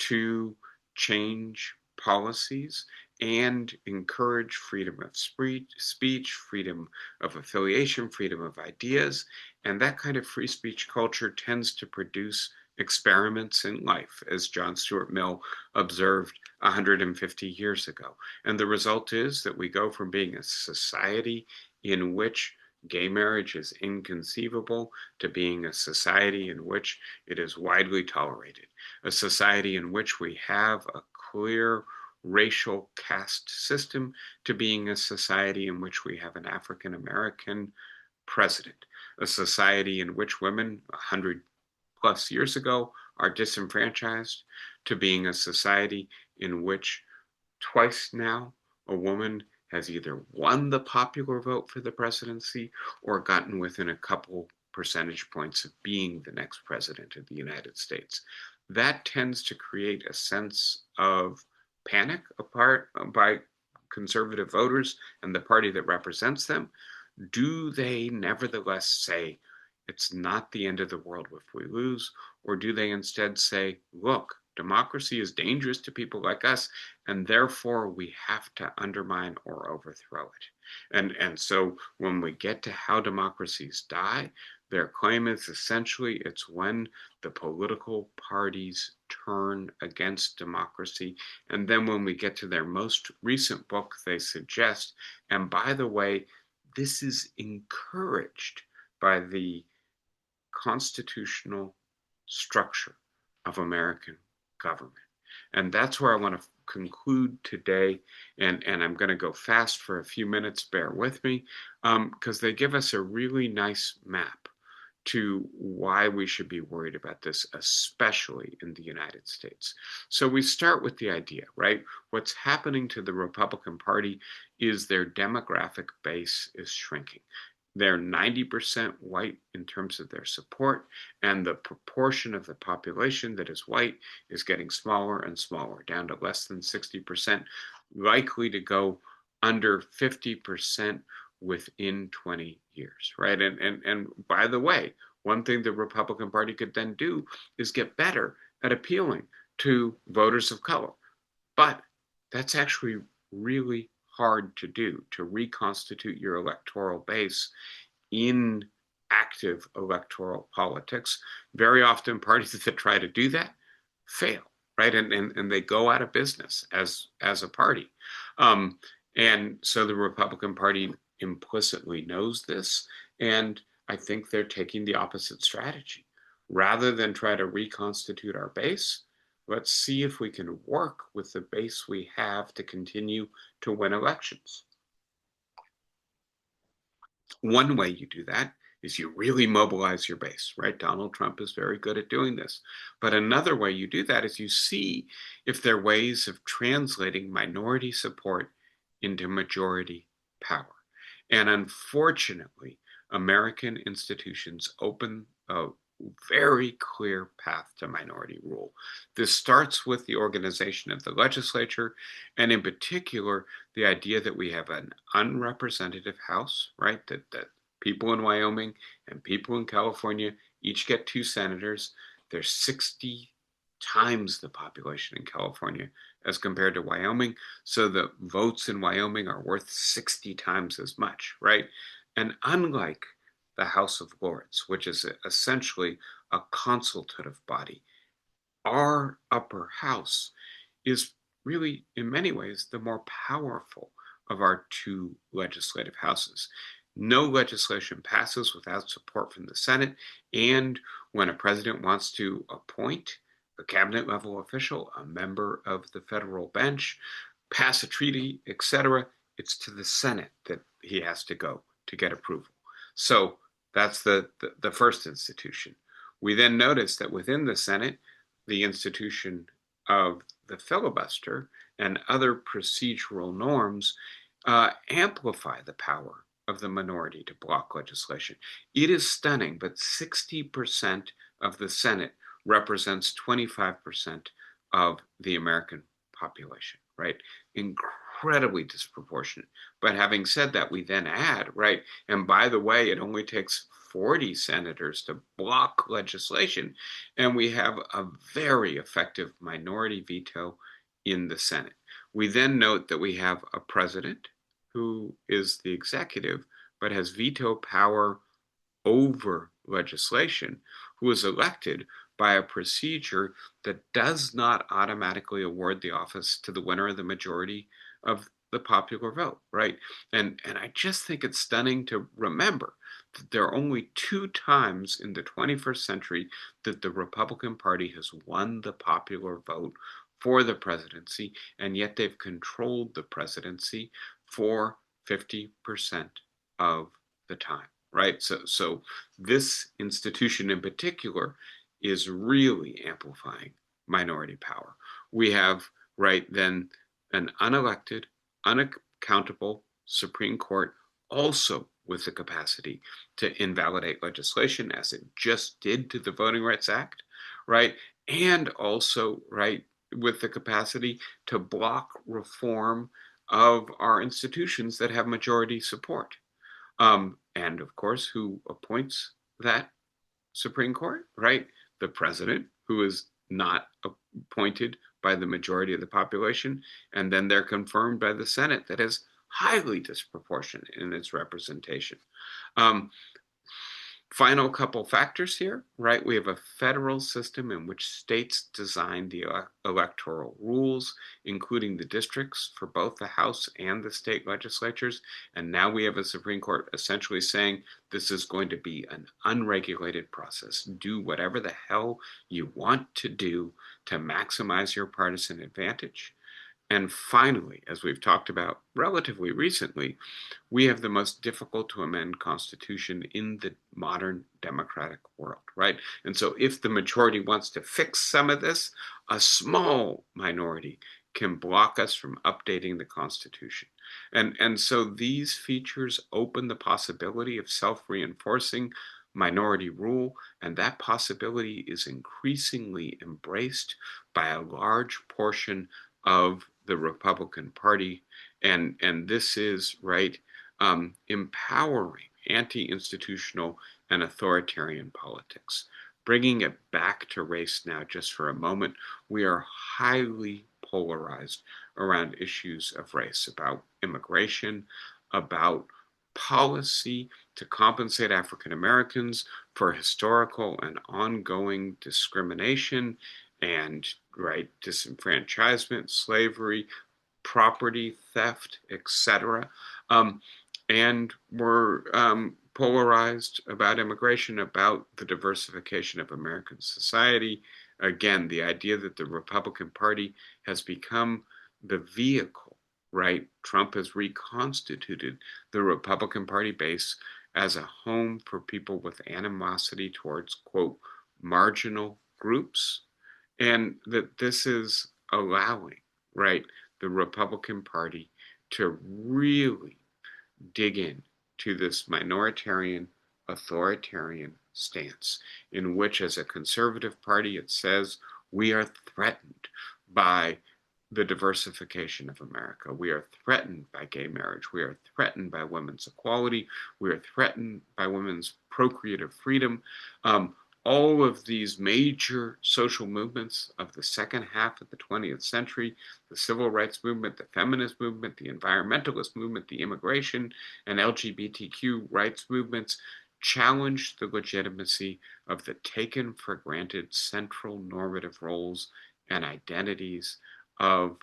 to change policies and encourage freedom of speech, freedom of affiliation, freedom of ideas. And that kind of free speech culture tends to produce experiments in life, as John Stuart Mill observed 150 years ago. And the result is that we go from being a society in which gay marriage is inconceivable to being a society in which it is widely tolerated, a society in which we have a clear racial caste system to being a society in which we have an African American president, a society in which women 100+ years ago are disenfranchised, to being a society in which twice now a woman has either won the popular vote for the presidency or gotten within a couple percentage points of being the next president of the United States. That tends to create a sense of panic by conservative voters and the party that represents them. Do they nevertheless say it's not the end of the world if we lose, or do they instead say, look, democracy is dangerous to people like us, and therefore we have to undermine or overthrow it? And so when we get to how democracies die, their claim is essentially it's when the political parties turn against democracy. And then when we get to their most recent book, they suggest, and by the way, this is encouraged by the constitutional structure of American government. And that's where I want to conclude today. And I'm going to go fast for a few minutes, bear with me, because they give us a really nice map to why we should be worried about this, especially in the United States. So we start with the idea, right? What's happening to the Republican Party is their demographic base is shrinking. They're 90% white in terms of their support, and the proportion of the population that is white is getting smaller and smaller, down to less than 60%, likely to go under 50% within 20 years, right? And by the way, one thing the Republican Party could then do is get better at appealing to voters of color. But that's actually really hard to do, to reconstitute your electoral base in active electoral politics. Very often parties that try to do that fail, right? And they go out of business as a party. And so the Republican Party implicitly knows this, and I think they're taking the opposite strategy. Rather than try to reconstitute our base, let's see if we can work with the base we have to continue to win elections. One way you do that is you really mobilize your base, right? Donald Trump is very good at doing this. But another way you do that is you see if there are ways of translating minority support into majority power. And unfortunately, American institutions open a very clear path to minority rule. This starts with the organization of the legislature, and in particular, the idea that we have an unrepresentative House, right? That people in Wyoming and people in California each get 2 senators. There's 60 times the population in California as compared to Wyoming. So the votes in Wyoming are worth 60 times as much, right? And unlike the House of Lords, which is essentially a consultative body, our upper house is really, in many ways, the more powerful of our 2 legislative houses. No legislation passes without support from the Senate, and when a president wants to appoint a cabinet level official, a member of the federal bench, pass a treaty, etc., it's to the Senate that he has to go to get approval. So that's the first institution. We then notice that within the Senate, the institution of the filibuster and other procedural norms amplify the power of the minority to block legislation. It is stunning, but 60% of the Senate represents 25% of the American population, right? Incredibly disproportionate. But having said that, we then add, right? And by the way, it only takes 40 senators to block legislation, and we have a very effective minority veto in the Senate. We then note that we have a president who is the executive but has veto power over legislation, who is elected by a procedure that does not automatically award the office to the winner of the majority of the popular vote, right? And I just think it's stunning to remember that there are only two times in the 21st century that the Republican Party has won the popular vote for the presidency, and yet they've controlled the presidency for 50% of the time, right? So this institution in particular is really amplifying minority power. We have, right, then an unelected, unaccountable Supreme Court also with the capacity to invalidate legislation, as it just did to the Voting Rights Act, right? And also, right, with the capacity to block reform of our institutions that have majority support. And of course, who appoints that Supreme Court, right? The president, who is not appointed by the majority of the population, and then they're confirmed by the Senate that is highly disproportionate in its representation. Um, Final couple factors here, right? We have a federal system in which states design the electoral rules, including the districts for both the House and the state legislatures. And now we have a Supreme Court essentially saying this is going to be an unregulated process. Do whatever the hell you want to do to maximize your partisan advantage. And finally, as we've talked about relatively recently, we have the most difficult to amend constitution in the modern democratic world, right? And so if the majority wants to fix some of this, a small minority can block us from updating the Constitution. And so these features open the possibility of self-reinforcing minority rule, and that possibility is increasingly embraced by a large portion of the Republican Party, and this is, right, empowering anti-institutional and authoritarian politics. Bringing it back to race now, just for a moment, we are highly polarized around issues of race, about immigration, about policy to compensate African Americans for historical and ongoing discrimination and, right, disenfranchisement, slavery, property theft, etc. And we're polarized about immigration, about the diversification of American society. Again, the idea that the Republican Party has become the vehicle, right? Trump has reconstituted the Republican Party base as a home for people with animosity towards, quote, marginal groups, and that this is allowing, right, the Republican Party to really dig in to this minoritarian, authoritarian stance, in which, as a conservative party, it says we are threatened by the diversification of America. We are threatened by gay marriage. We are threatened by women's equality. We are threatened by women's procreative freedom. All of these major social movements of the second half of the 20th century, the civil rights movement, the feminist movement, the environmentalist movement, the immigration and LGBTQ rights movements, challenged the legitimacy of the taken for granted central normative roles and identities of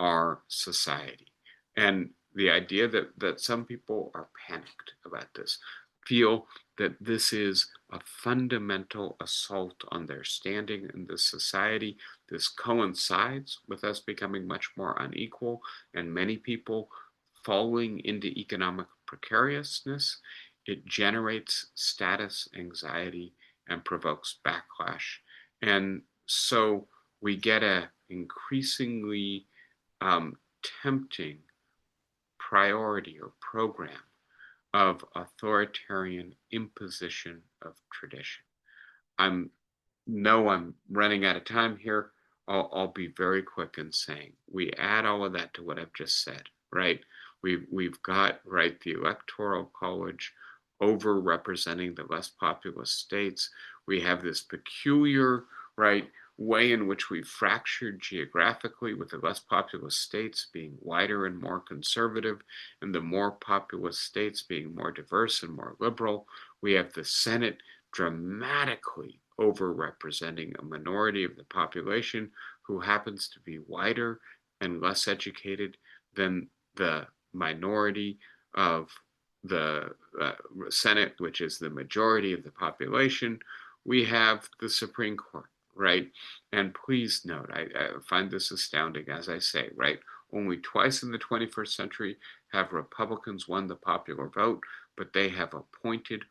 our society. And the idea that some people are panicked about this, feel that this is a fundamental assault on their standing in this society. This coincides with us becoming much more unequal and many people falling into economic precariousness. It generates status anxiety and provokes backlash. And so we get a increasingly tempting priority or program of authoritarian imposition of tradition. I'm running out of time here. I'll be very quick in saying we add all of that to what I've just said, right? We've got, right, the electoral college over representing the less populous states. We have this peculiar, right, way in which we've fractured geographically, with the less populous states being wider and more conservative, and the more populous states being more diverse and more liberal. We have the Senate dramatically overrepresenting a minority of the population who happens to be whiter and less educated than the minority of the Senate, which is the majority of the population. We have the Supreme Court, right? And please note, I find this astounding, as I say, right? Only twice in the 21st century have Republicans won the popular vote, but they have appointed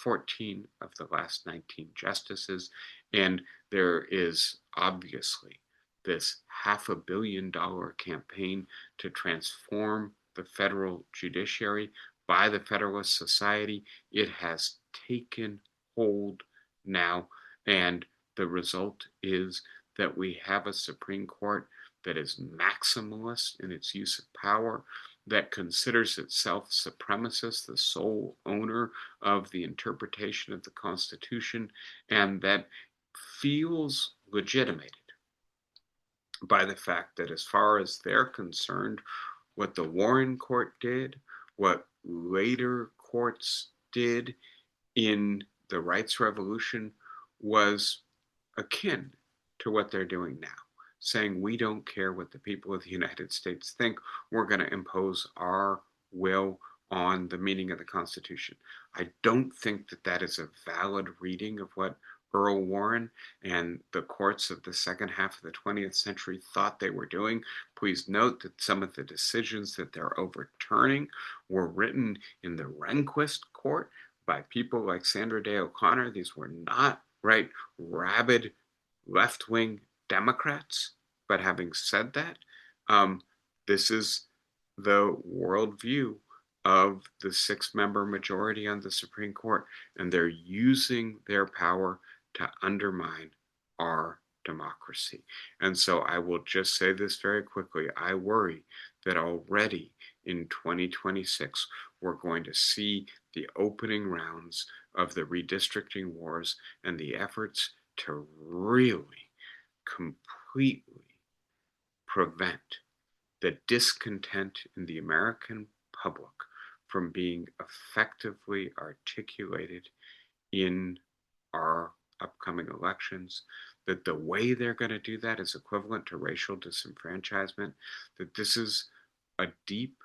14 of the last 19 justices. And there is obviously this $500 million campaign to transform the federal judiciary by the Federalist Society. It has taken hold now, and the result is that we have a Supreme Court that is maximalist in its use of power, that considers itself supremacist, the sole owner of the interpretation of the Constitution, and that feels legitimated by the fact that, as far as they're concerned, what the Warren Court did, what later courts did in the rights revolution, was akin to what they're doing now, saying we don't care what the people of the United States think, we're going to impose our will on the meaning of the Constitution. I don't think that that is a valid reading of what Earl Warren and the courts of the second half of the 20th century thought they were doing. Please note that some of the decisions that they're overturning were written in the Rehnquist court by people like Sandra Day O'Connor. These were not, right, rabid left-wing Democrats. But having said that, this is the worldview of the 6-member majority on the Supreme Court, and they're using their power to undermine our democracy. And so I will just say this very quickly. I worry that already in 2026, we're going to see the opening rounds of the redistricting wars and the efforts to really completely prevent the discontent in the American public from being effectively articulated in our upcoming elections, that the way they're going to do that is equivalent to racial disenfranchisement, that this is a deep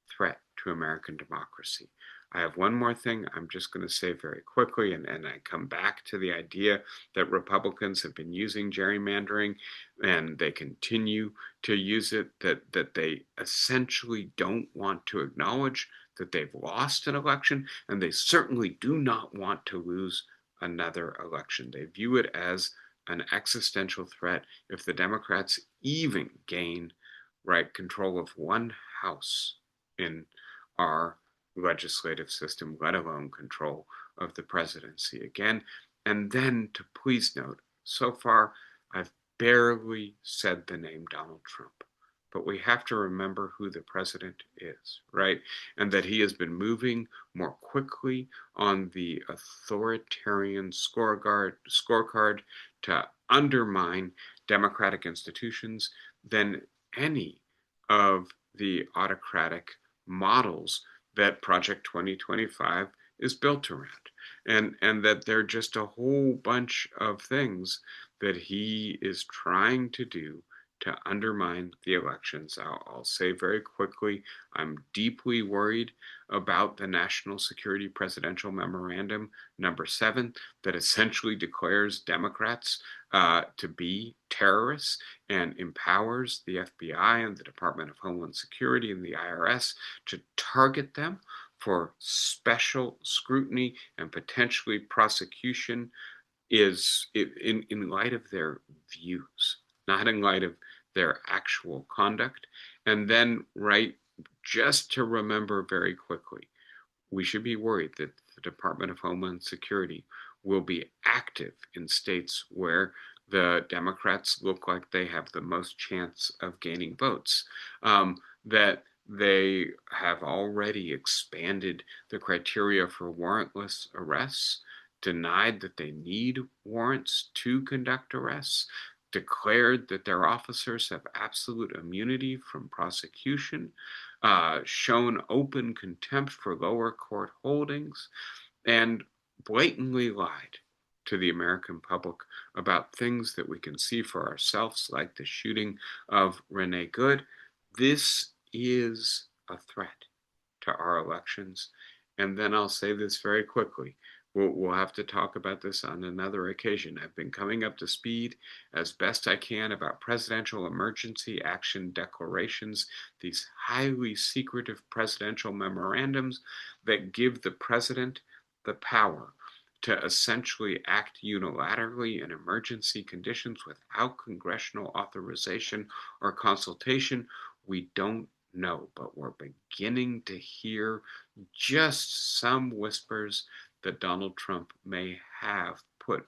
threat to American democracy. I have one more thing I'm just going to say very quickly, and I come back to the idea that Republicans have been using gerrymandering, and they continue to use it, that they essentially don't want to acknowledge that they've lost an election, and they certainly do not want to lose another election. They view it as an existential threat if the Democrats even gain, right, control of one house in our legislative system, let alone control of the presidency again. And then, to please note, so far I've barely said the name Donald Trump, but we have to remember who the president is, right? And that he has been moving more quickly on the authoritarian scorecard to undermine democratic institutions than any of the autocratic models that Project 2025 is built around. And that there are just a whole bunch of things that he is trying to do to undermine the elections. I'll say very quickly, I'm deeply worried about the National Security Presidential Memorandum number 7 that essentially declares Democrats to be terrorists and empowers the FBI and the Department of Homeland Security and the IRS to target them for special scrutiny and potentially prosecution, is in light of their views, not in light of their actual conduct. And then, right, just to remember very quickly, we should be worried that the Department of Homeland Security will be active in states where the Democrats look like they have the most chance of gaining votes, that they have already expanded the criteria for warrantless arrests, denied that they need warrants to conduct arrests, declared that their officers have absolute immunity from prosecution, shown open contempt for lower court holdings, and blatantly lied to the American public about things that we can see for ourselves, like the shooting of Renee Good. This is a threat to our elections. And then I'll say this very quickly. We'll have to talk about this on another occasion. I've been coming up to speed as best I can about presidential emergency action declarations, these highly secretive presidential memorandums that give the president the power to essentially act unilaterally in emergency conditions without congressional authorization or consultation. We don't know, but we're beginning to hear just some whispers that Donald Trump may have put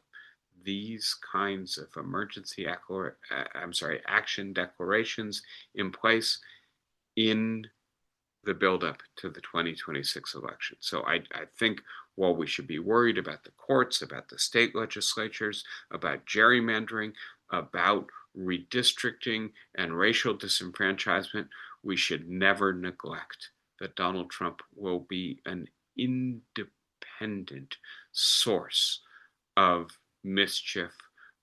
these kinds of action declarations in place in the buildup to the 2026 election. So I think while we should be worried about the courts, about the state legislatures, about gerrymandering, about redistricting and racial disenfranchisement, we should never neglect that Donald Trump will be an independent source of mischief,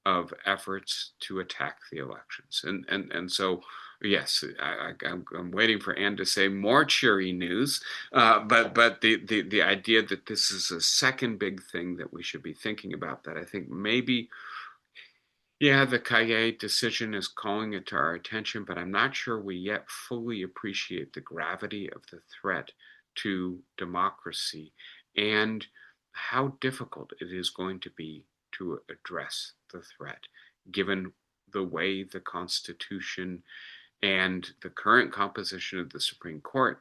of efforts to attack the elections. And so, yes, I'm waiting for Ann to say more cheery news, but the idea that this is a second big thing that we should be thinking about, that I think maybe, yeah, the Callais decision is calling it to our attention, but I'm not sure we yet fully appreciate the gravity of the threat to democracy and how difficult it is going to be to address the threat, given the way the Constitution and the current composition of the Supreme Court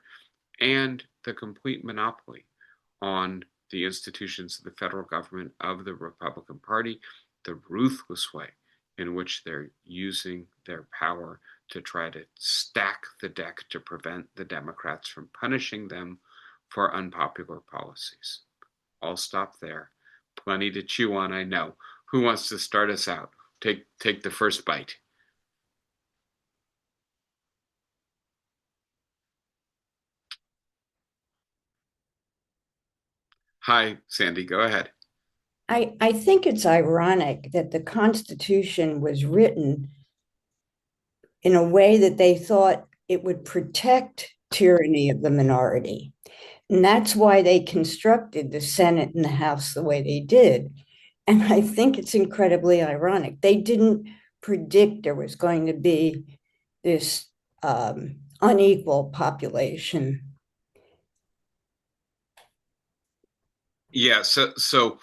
and the complete monopoly on the institutions of the federal government of the Republican Party, the ruthless way in which they're using their power to try to stack the deck to prevent the Democrats from punishing them for unpopular policies. I'll stop there. Plenty to chew on, I know. Who wants to start us out? Take the first bite. Hi, Sandy, go ahead. I think it's ironic that the Constitution was written in a way that they thought it would protect tyranny of the minority. And that's why they constructed the Senate and the House the way they did. And I think it's incredibly ironic. They didn't predict there was going to be this unequal population. Yeah, so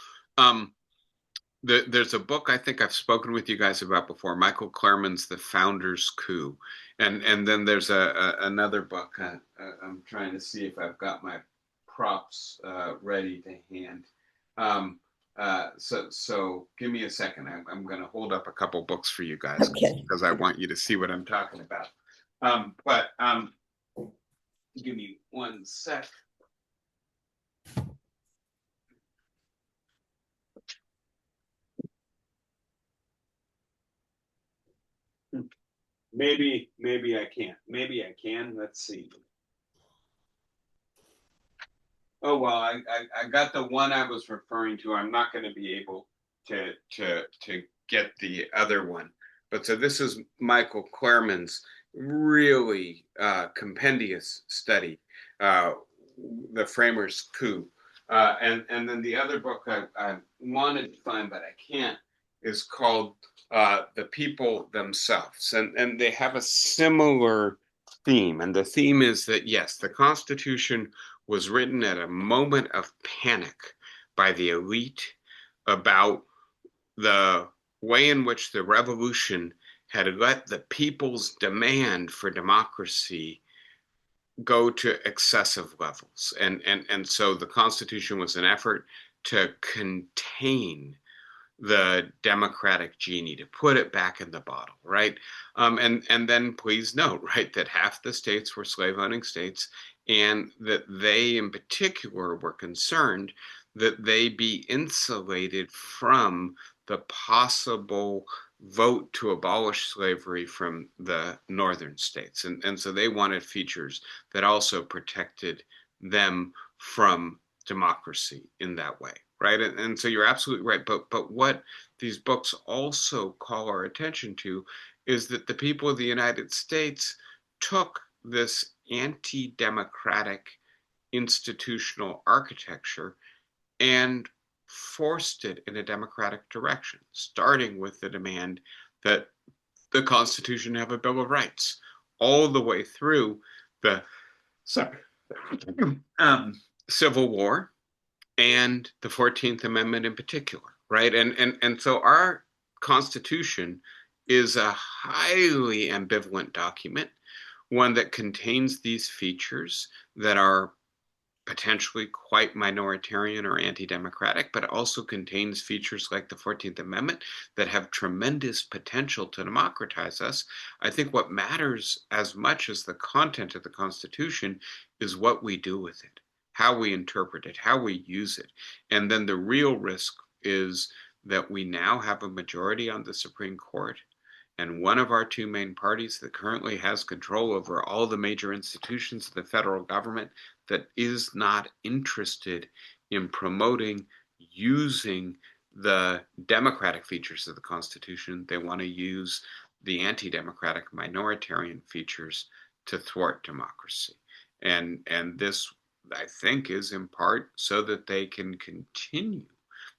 there's a book I think I've spoken with you guys about before, Michael Clarmon's The Founder's Coup, and then there's another book. I'm trying to see if I've got my props ready to hand. So give me a second. I'm going to hold up a couple books for you guys Okay. because I want you to see what I'm talking about. But give me one sec. Maybe I can't. Maybe I can. Let's see. Oh well, I got the one I was referring to. I'm not going to be able to get the other one. But so this is Michael Clarmon's really compendious study, The Framers' Coup. And then the other book I wanted to find, but I can't, is called The People Themselves. And they have a similar theme. And the theme is that, yes, the Constitution was written at a moment of panic by the elite about the way in which the revolution had let the people's demand for democracy go to excessive levels. And so the Constitution was an effort to contain the democratic genie, to put it back in the bottle, right? And then please note, right, that half the states were slave owning states, and that they in particular were concerned that they be insulated from the possible vote to abolish slavery from the northern states. And so they wanted features that also protected them from democracy in that way, right? And so you're absolutely right. But what these books also call our attention to is that the people of the United States took this anti-democratic institutional architecture and forced it in a democratic direction, starting with the demand that the Constitution have a Bill of Rights, all the way through the sorry, Civil War and the 14th Amendment in particular, right? And so our Constitution is a highly ambivalent document, one that contains these features that are potentially quite minoritarian or anti-democratic, but it also contains features like the 14th Amendment that have tremendous potential to democratize us. I think what matters as much as the content of the Constitution is what we do with it, how we interpret it, how we use it. And then the real risk is that we now have a majority on the Supreme Court, and one of our two main parties that currently has control over all the major institutions of the federal government that is not interested in promoting using the democratic features of the Constitution. They want to use the anti-democratic minoritarian features to thwart democracy. And this, I think, is in part so that they can continue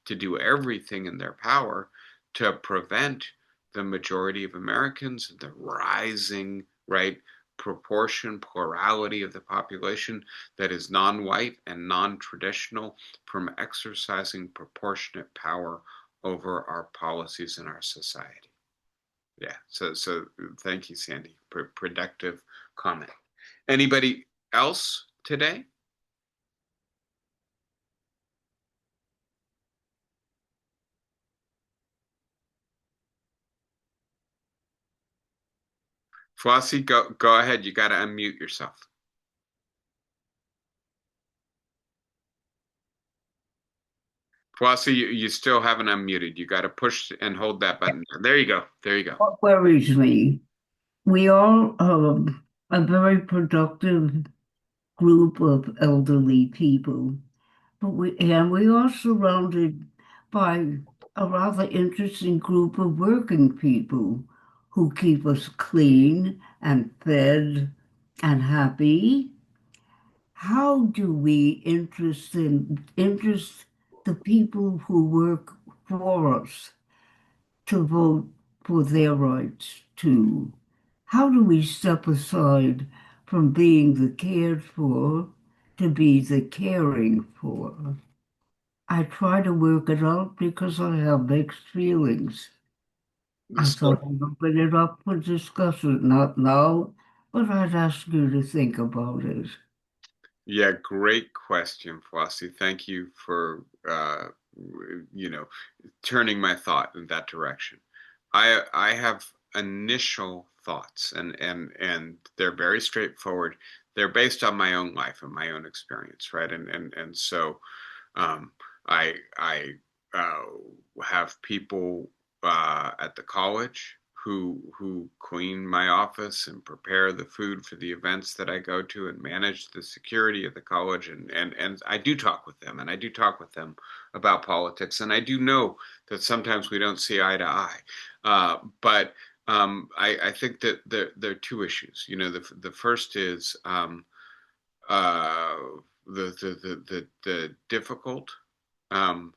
to do everything in their power to prevent the majority of Americans, the rising, right, proportion, plurality of the population that is non-white and non-traditional from exercising proportionate power over our policies in our society. Yeah, so thank you, Sandy. Productive comment. Anybody else today? Flossie, go ahead. You got to unmute yourself. Flossie, you still haven't unmuted. You got to push and hold that button. There you go. There you go. What worries me, we all a very productive group of elderly people, but we are surrounded by a rather interesting group of working people who keep us clean and fed and happy. How do we interest the people who work for us to vote for their rights too? How do we step aside from being the cared for to be the caring for? I try to work it out because I have mixed feelings. I So, thought I'd open it up for discussion, not now, but I'd ask you to think about it. yeah, great question, Flossie. Thank you for turning my thought in that direction. I have initial thoughts, and they're very straightforward. They're based on my own life and my own experience, right? And so um, I have people at the college who clean my office and prepare the food for the events that I go to and manage the security of the college, and I do talk with them, and I do talk with them about politics, and I do know that sometimes we don't see eye to eye, but I think that there are two issues. The first is uh, the difficult um,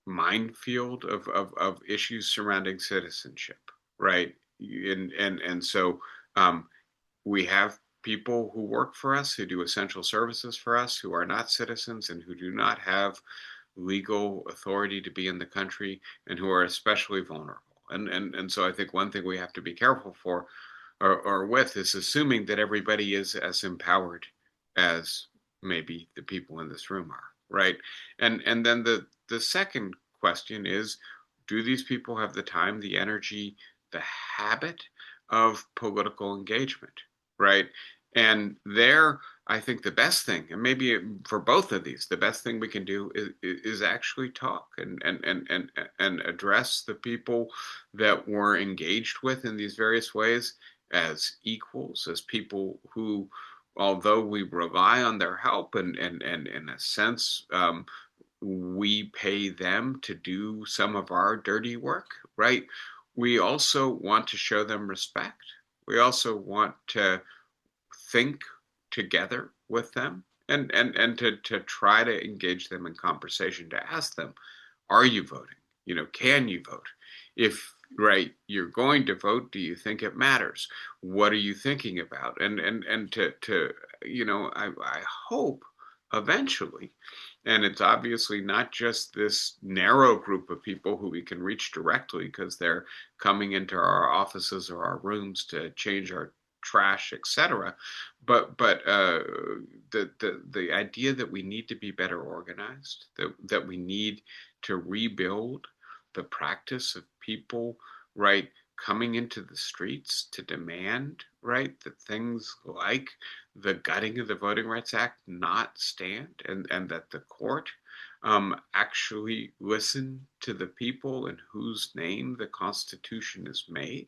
minefield of issues surrounding citizenship, right? And so we have people who work for us, who do essential services for us, who are not citizens and who do not have legal authority to be in the country and who are especially vulnerable. And so I think one thing we have to be careful or with is assuming that everybody is as empowered as maybe the people in this room are, right? And then the second question is, do these people have the time, the energy, the habit of political engagement, right? And there, I think the best thing, and maybe for both of these, the best thing we can do is actually talk and address the people that we're engaged with in these various ways as equals, as people who, although we rely on their help and in a sense, we pay them to do some of our dirty work, right? We also want to show them respect. We also want to think together with them and to try to engage them in conversation, to ask them, are you voting? Can you vote? If, right, you're going to vote, do you think it matters? What are you thinking about? And to I hope eventually, and it's obviously not just this narrow group of people who we can reach directly because they're coming into our offices or our rooms to change our trash, etc. But the idea that we need to be better organized, that we need to rebuild the practice of people, right, coming into the streets to demand, right, that things like the gutting of the Voting Rights Act not stand, and that the court actually listen to the people in whose name the Constitution is made.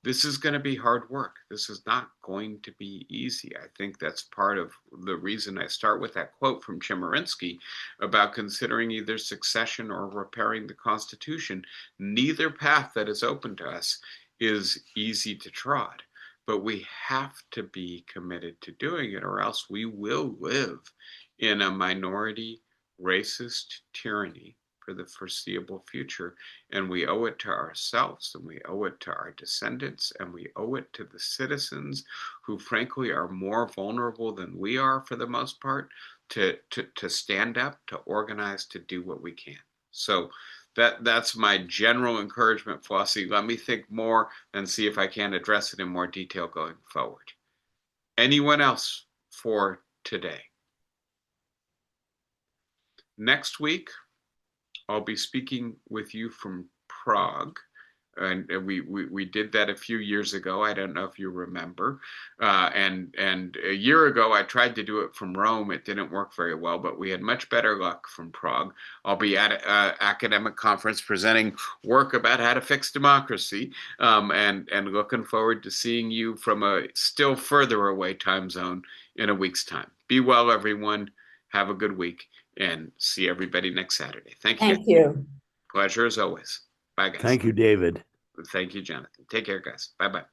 This is going to be hard work. This is not going to be easy. I think that's part of the reason I start with that quote from Chemerinsky about considering either succession or repairing the Constitution. Neither path that is open to us is easy to trod, but we have to be committed to doing it, or else we will live in a minority racist tyranny for the foreseeable future. And we owe it to ourselves, and we owe it to our descendants, and we owe it to the citizens who frankly are more vulnerable than we are for the most part, to stand up, to organize, to do what we can. So that's my general encouragement, Flossie. Let me think more and see if I can address it in more detail going forward. Anyone else for today? Next week, I'll be speaking with you from Prague. And we did that a few years ago. I don't know if you remember. And a year ago, I tried to do it from Rome. It didn't work very well, but we had much better luck from Prague. I'll be at an academic conference presenting work about how to fix democracy, and looking forward to seeing you from a still further away time zone in a week's time. Be well, everyone. Have a good week, and see everybody next Saturday. Thank you. Thank you. Pleasure as always. Bye, guys. Thank you, David. Thank you, Jonathan. Take care, guys. Bye-bye.